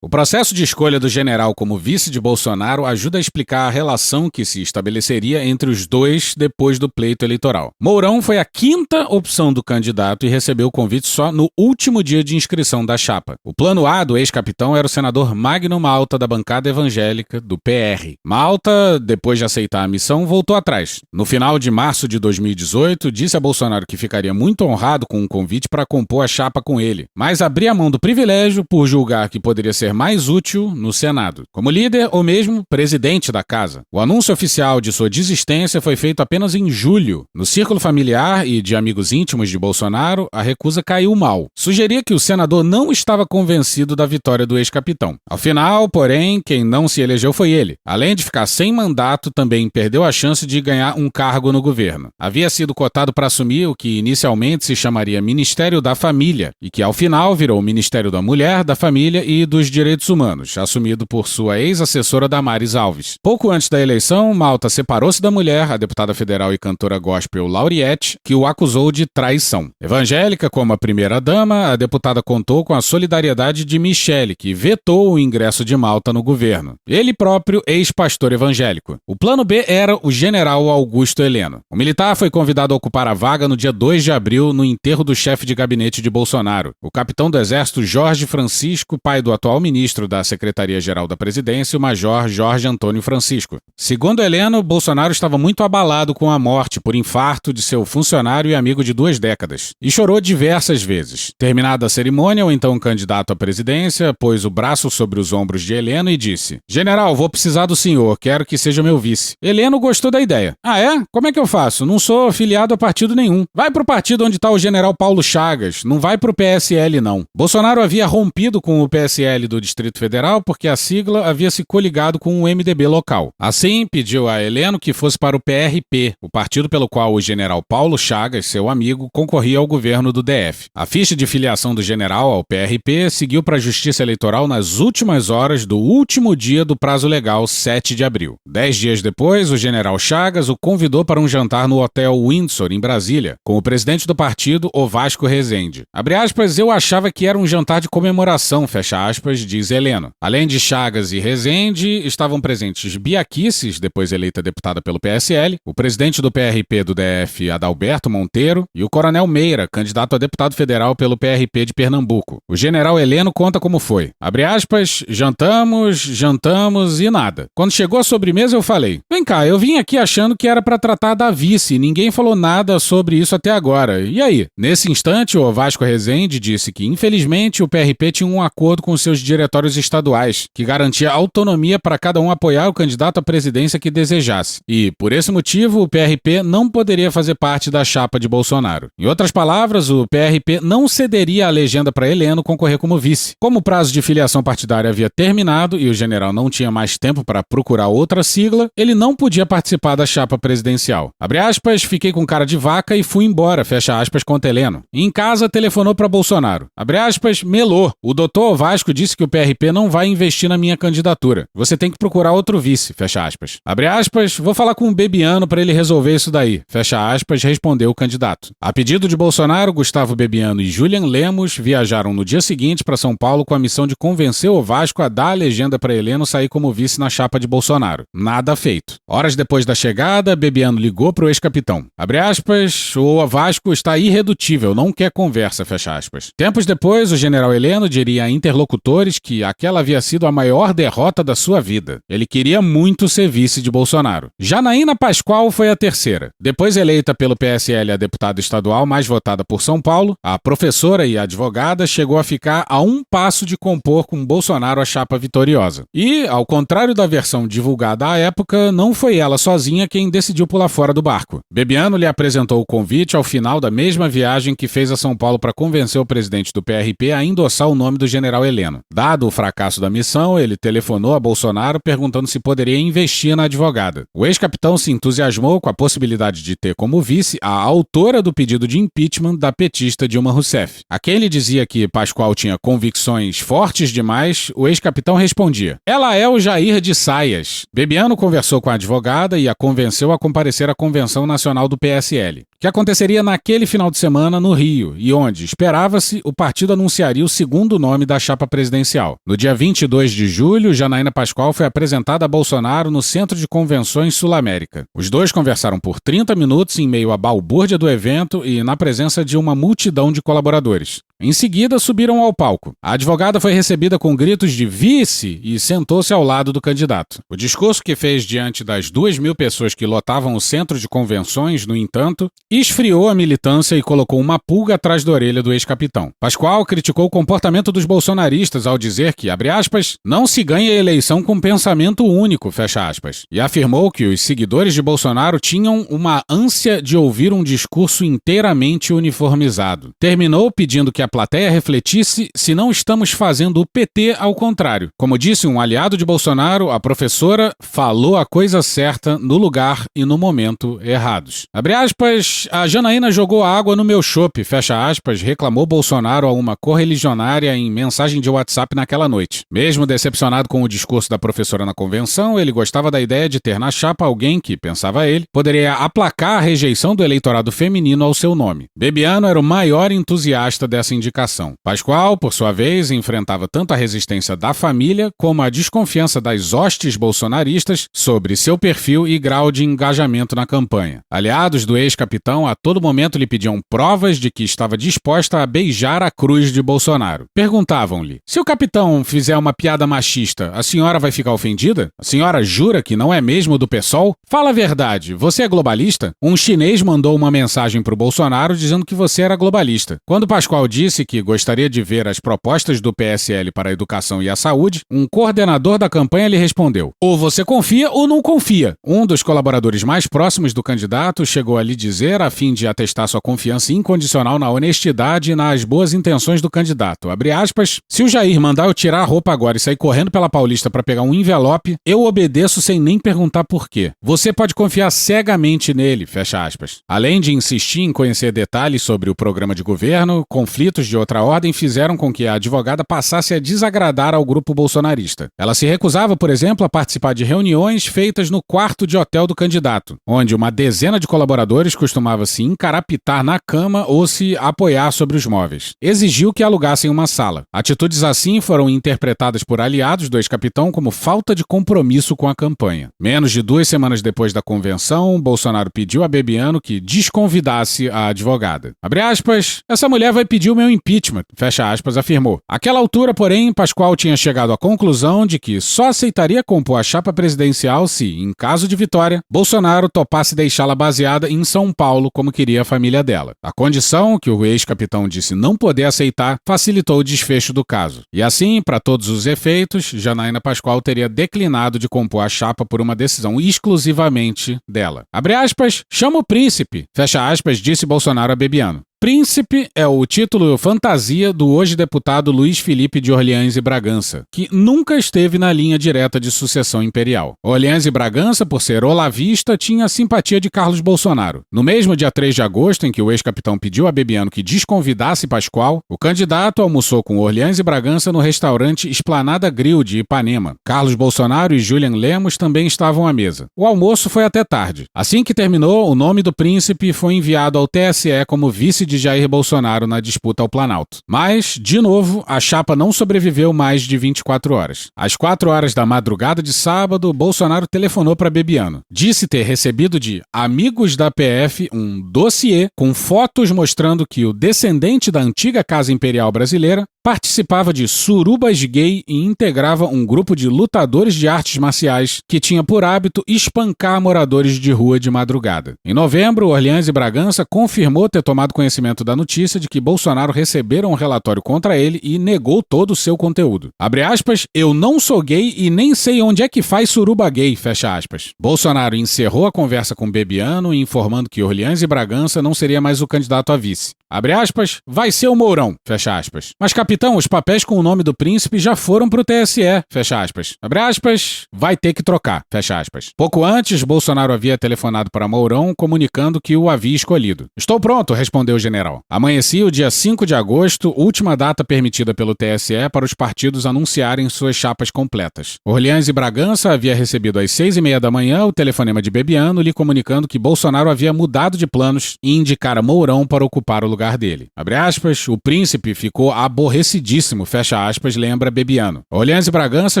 O processo de escolha do general como vice de Bolsonaro ajuda a explicar a relação que se estabeleceria entre os dois depois do pleito eleitoral. Mourão foi a 5ª opção do candidato e recebeu o convite só no último dia de inscrição da chapa. O plano A do ex-capitão era o senador Magno Malta, da bancada evangélica do PR. Malta, depois de aceitar a missão, voltou atrás. No final de março de 2018, disse a Bolsonaro que ficaria muito honrado com um convite para compor a chapa com ele, mas abria mão do privilégio por julgar que poderia ser mais útil no Senado, como líder ou mesmo presidente da casa. O anúncio oficial de sua desistência foi feito apenas em julho. No círculo familiar e de amigos íntimos de Bolsonaro, a recusa caiu mal. Sugeria que o senador não estava convencido da vitória do ex-capitão. Ao final, porém, quem não se elegeu foi ele. Além de ficar sem mandato, também perdeu a chance de ganhar um cargo no governo. Havia sido cotado para assumir o que inicialmente se chamaria Ministério da Família e que ao final virou Ministério da Mulher, da Família e dos Direitos Humanos, assumido por sua ex-assessora Damares Alves. Pouco antes da eleição, Malta separou-se da mulher, a deputada federal e cantora gospel Lauriette, que o acusou de traição. Evangélica como a primeira-dama, a deputada contou com a solidariedade de Michele, que vetou o ingresso de Malta no governo. Ele próprio, ex-pastor evangélico. O plano B era o general Augusto Heleno. O militar foi convidado a ocupar a vaga no dia 2 de abril, no enterro do chefe de gabinete de Bolsonaro, o capitão do Exército Jorge Francisco, pai do atual ministro da Secretaria-Geral da Presidência, o Major Jorge Antônio Francisco. Segundo Heleno, Bolsonaro estava muito abalado com a morte por infarto de seu funcionário e amigo de 2 décadas, e chorou diversas vezes. Terminada a cerimônia, o então candidato à presidência pôs o braço sobre os ombros de Heleno e disse: "General, vou precisar do senhor, quero que seja meu vice." Heleno gostou da ideia. "Ah, é? Como é que eu faço? Não sou afiliado a partido nenhum." "Vai pro partido onde está o general Paulo Chagas, não vai pro PSL não." Bolsonaro havia rompido com o PSL do Distrito Federal porque a sigla havia se coligado com o MDB local. Assim, pediu a Heleno que fosse para o PRP, o partido pelo qual o general Paulo Chagas, seu amigo, concorria ao governo do DF. A ficha de filiação do general ao PRP seguiu para a Justiça Eleitoral nas últimas horas do último dia do prazo legal, 7 de abril. 10 dias depois, o general Chagas o convidou para um jantar no Hotel Windsor, em Brasília, com o presidente do partido, Ovasco Rezende. Abre aspas, "eu achava que era um jantar de comemoração", fecha aspas, diz Heleno. Além de Chagas e Rezende, estavam presentes Bia Kicis, depois eleita deputada pelo PSL, o presidente do PRP do DF, Adalberto Monteiro, e o coronel Meira, candidato a deputado federal pelo PRP de Pernambuco. O general Heleno conta como foi. Abre aspas, jantamos e nada. Quando chegou a sobremesa eu falei, vem cá, eu vim aqui achando que era para tratar da vice, ninguém falou nada sobre isso até agora. E aí? Nesse instante, o Ovasco Rezende disse que, infelizmente, o PRP tinha um acordo com seus diretórios estaduais, que garantia autonomia para cada um apoiar o candidato à presidência que desejasse. E, por esse motivo, o PRP não poderia fazer parte da chapa de Bolsonaro. Em outras palavras, o PRP não cederia a legenda para Heleno concorrer como vice. Como o prazo de filiação partidária havia terminado e o general não tinha mais tempo para procurar outra sigla, ele não podia participar da chapa presidencial. Abre aspas, fiquei com cara de vaca e fui embora, fecha aspas, conta Heleno. Em casa, telefonou para Bolsonaro. Abre aspas, melou. O doutor Ovasco disse que o PRP não vai investir na minha candidatura. Você tem que procurar outro vice, fecha aspas. Abre aspas, vou falar com o Bebiano para ele resolver isso daí, fecha aspas, respondeu o candidato. A pedido de Bolsonaro, Gustavo Bebiano e Julian Lemos viajaram no dia seguinte para São Paulo com a missão de convencer o Vasco a dar a legenda para Heleno sair como vice na chapa de Bolsonaro. Nada feito. Horas depois da chegada, Bebiano ligou para o ex-capitão. Abre aspas, o Vasco está irredutível, não quer conversa, fecha aspas. Tempos depois, o general Heleno diria a interlocutores que aquela havia sido a maior derrota da sua vida. Ele queria muito ser vice de Bolsonaro. Janaína Pascoal foi a terceira. Depois eleita pelo PSL a deputada estadual mais votada por São Paulo, a professora e advogada chegou a ficar a um passo de compor com Bolsonaro a chapa vitoriosa. E, ao contrário da versão divulgada à época, não foi ela sozinha quem decidiu pular fora do barco. Bebiano lhe apresentou o convite ao final da mesma viagem que fez a São Paulo para convencer o presidente do PRP a endossar o nome do general Heleno. Dado o fracasso da missão, ele telefonou a Bolsonaro perguntando se poderia investir na advogada. O ex-capitão se entusiasmou com a possibilidade de ter como vice a autora do pedido de impeachment da petista Dilma Rousseff. A quem lhe dizia que Pascoal tinha convicções fortes demais, o ex-capitão respondia: ela é o Jair de Saias. Bebiano conversou com a advogada e a convenceu a comparecer à Convenção Nacional do PSL, que aconteceria naquele final de semana no Rio, e onde, esperava-se, o partido anunciaria o segundo nome da chapa presidencial. No dia 22 de julho, Janaína Pascoal foi apresentada a Bolsonaro no Centro de Convenções Sul-América. Os dois conversaram por 30 minutos em meio à balbúrdia do evento e na presença de uma multidão de colaboradores. Em seguida, subiram ao palco. A advogada foi recebida com gritos de vice e sentou-se ao lado do candidato. O discurso que fez diante das 2.000 pessoas que lotavam o centro de convenções, no entanto, esfriou a militância e colocou uma pulga atrás da orelha do ex-capitão. Pascoal criticou o comportamento dos bolsonaristas ao dizer que, abre aspas, não se ganha a eleição com pensamento único, fecha aspas, e afirmou que os seguidores de Bolsonaro tinham uma ânsia de ouvir um discurso inteiramente uniformizado. Terminou pedindo que a plateia refletisse se não estamos fazendo o PT ao contrário. Como disse um aliado de Bolsonaro, a professora falou a coisa certa no lugar e no momento errados. Abre aspas, a Janaína jogou água no meu chope, fecha aspas, reclamou Bolsonaro a uma correligionária em mensagem de WhatsApp naquela noite. Mesmo decepcionado com o discurso da professora na convenção, ele gostava da ideia de ter na chapa alguém que, pensava ele, poderia aplacar a rejeição do eleitorado feminino ao seu nome. Bebiano era o maior entusiasta dessa indicação. Pascoal, por sua vez, enfrentava tanto a resistência da família como a desconfiança das hostes bolsonaristas sobre seu perfil e grau de engajamento na campanha. Aliados do ex-capitão a todo momento lhe pediam provas de que estava disposta a beijar a cruz de Bolsonaro. Perguntavam-lhe: se o capitão fizer uma piada machista, a senhora vai ficar ofendida? A senhora jura que não é mesmo do PSOL? Fala a verdade, você é globalista? Um chinês mandou uma mensagem para o Bolsonaro dizendo que você era globalista. Quando Pascoal disse que gostaria de ver as propostas do PSL para a educação e a saúde, um coordenador da campanha lhe respondeu: ou você confia ou não confia. Um dos colaboradores mais próximos do candidato chegou a lhe dizer, a fim de atestar sua confiança incondicional na honestidade e nas boas intenções do candidato, abre aspas, se o Jair mandar eu tirar a roupa agora e sair correndo pela Paulista para pegar um envelope, eu obedeço sem nem perguntar por quê. Você pode confiar cegamente nele, fecha aspas. Além de insistir em conhecer detalhes sobre o programa de governo, conflitos de outra ordem fizeram com que a advogada passasse a desagradar ao grupo bolsonarista. Ela se recusava, por exemplo, a participar de reuniões feitas no quarto de hotel do candidato, onde uma dezena de colaboradores costumava se encarapitar na cama ou se apoiar sobre os móveis. Exigiu que alugassem uma sala. Atitudes assim foram interpretadas por aliados do ex-capitão como falta de compromisso com a campanha. Menos de 2 semanas depois da convenção, Bolsonaro pediu a Bebiano que desconvidasse a advogada. Abre aspas, essa mulher vai pedir o meu impeachment, fecha aspas, afirmou. Àquela altura, porém, Pascoal tinha chegado à conclusão de que só aceitaria compor a chapa presidencial se, em caso de vitória, Bolsonaro topasse deixá-la baseada em São Paulo como queria a família dela. A condição, que o ex-capitão disse não poder aceitar, facilitou o desfecho do caso. E assim, para todos os efeitos, Janaína Pascoal teria declinado de compor a chapa por uma decisão exclusivamente dela. Abre aspas, chama o príncipe, fecha aspas, disse Bolsonaro a Bebiano. Príncipe é o título fantasia do hoje deputado Luiz Felipe de Orleans e Bragança, que nunca esteve na linha direta de sucessão imperial. Orleans e Bragança, por ser olavista, tinha a simpatia de Carlos Bolsonaro. No mesmo dia 3 de agosto, em que o ex-capitão pediu a Bebiano que desconvidasse Pascoal, o candidato almoçou com Orleans e Bragança no restaurante Esplanada Grill de Ipanema. Carlos Bolsonaro e Julian Lemos também estavam à mesa. O almoço foi até tarde. Assim que terminou, o nome do príncipe foi enviado ao TSE como vice de Jair Bolsonaro na disputa ao Planalto. Mas, de novo, a chapa não sobreviveu mais de 24 horas. Às 4 horas da madrugada de sábado, Bolsonaro telefonou para Bebiano. Disse ter recebido de amigos da PF um dossiê com fotos mostrando que o descendente da antiga Casa Imperial Brasileira participava de surubas gay e integrava um grupo de lutadores de artes marciais que tinha por hábito espancar moradores de rua de madrugada. Em novembro, Orleans e Bragança confirmou ter tomado conhecimento da notícia de que Bolsonaro receberam um relatório contra ele e negou todo o seu conteúdo. Abre aspas, eu não sou gay e nem sei onde é que faz suruba gay, fecha aspas. Bolsonaro encerrou a conversa com Bebiano, informando que Orleans e Bragança não seria mais o candidato a vice. Abre aspas, vai ser o Mourão, fecha aspas. Mas, capitão, os papéis com o nome do príncipe já foram pro TSE, fecha aspas. Abre aspas, vai ter que trocar, fecha aspas. Pouco antes, Bolsonaro havia telefonado para Mourão, comunicando que o havia escolhido. Estou pronto, respondeu o general. Amanhecia o dia 5 de agosto, última data permitida pelo TSE para os partidos anunciarem suas chapas completas. Orleans e Bragança havia recebido às 6h30 da manhã o telefonema de Bebiano, lhe comunicando que Bolsonaro havia mudado de planos e indicara Mourão para ocupar o lugar dele. Abre aspas, o príncipe ficou aborrecidíssimo, fecha aspas, lembra Bebiano. Orleans e Bragança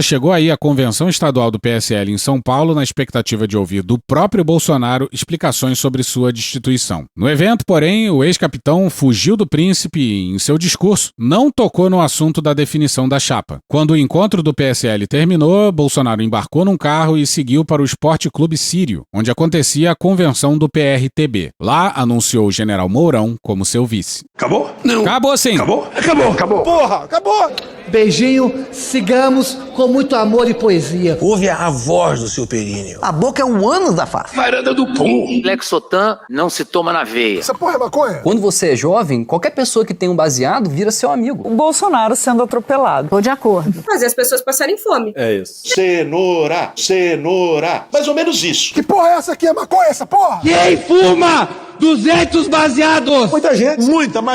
chegou aí à convenção estadual do PSL em São Paulo na expectativa de ouvir do próprio Bolsonaro explicações sobre sua destituição. No evento, porém, o ex-capitão fugiu do príncipe e, em seu discurso, não tocou no assunto da definição da chapa. Quando o encontro do PSL terminou, Bolsonaro embarcou num carro e seguiu para o Esporte Clube Sírio, onde acontecia a convenção do PRTB. Lá, anunciou o general Mourão como seu vice. Acabou? Não. Acabou sim. Acabou? Acabou. Acabou. Porra, acabou! Beijinho, sigamos com muito amor e poesia. Ouve a voz do seu períneo. A boca é um ânus da face. Varanda do pum. Lexotan não se toma na veia. Essa porra é maconha? Quando você é jovem, qualquer pessoa que tem um baseado vira seu amigo. O Bolsonaro sendo atropelado. Tô de acordo. Fazer as pessoas passarem fome. É isso. Cenoura, cenoura. Mais ou menos isso. Que porra é essa aqui? É maconha essa porra? Quem fuma 200 baseados? Muita gente.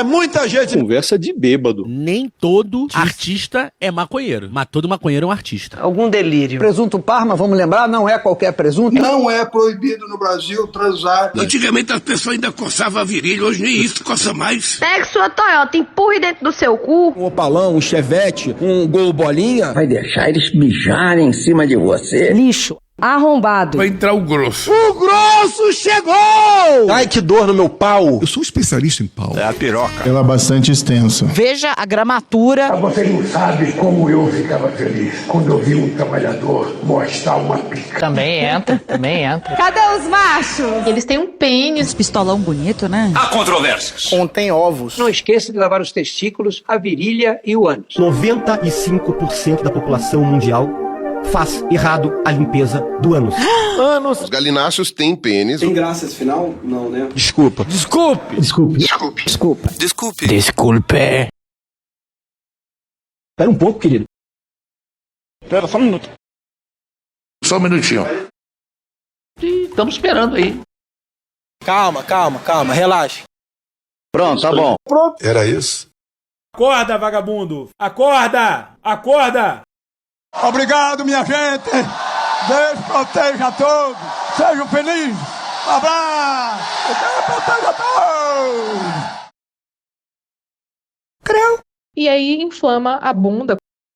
Muita gente. Conversa de bêbado. Nem todo artista é maconheiro, mas todo maconheiro é um artista. Algum delírio. Presunto Parma, vamos lembrar, não é qualquer presunto. Não é proibido no Brasil transar. Antigamente as pessoas ainda coçavam a virilha, hoje nem isso coça mais. Pegue sua Toyota, empurre dentro do seu cu. Um Opalão, um Chevette, um Gol Bolinha. Vai deixar eles mijarem em cima de você. Lixo. Arrombado. Vai entrar o grosso. O grosso chegou! Ai, que dor no meu pau. Eu sou especialista em pau. É a piroca. Ela é bastante extensa. Veja a gramatura. Você não sabe como eu ficava feliz quando eu vi um trabalhador mostrar uma pica. Também entra. Cadê os machos? Eles têm um pênis. Pistolão bonito, né? Há controvérsias. Contém ovos. Não esqueça de lavar os testículos, a virilha e o ânus. 95% da população mundial faz errado a limpeza do ânus. Ânus. Os galináceos têm pênis. Tem graça esse final? Não, né? Desculpa. Espera um pouco, querido. Espera só um minuto. Só um minutinho. Estamos esperando aí. Calma, relaxa. Pronto, tá bom. Era isso? Acorda, vagabundo! Acorda! Obrigado, minha gente. Deus proteja a todos. Sejam felizes. Um abraço. Deus proteja a todos. E aí inflama a bunda.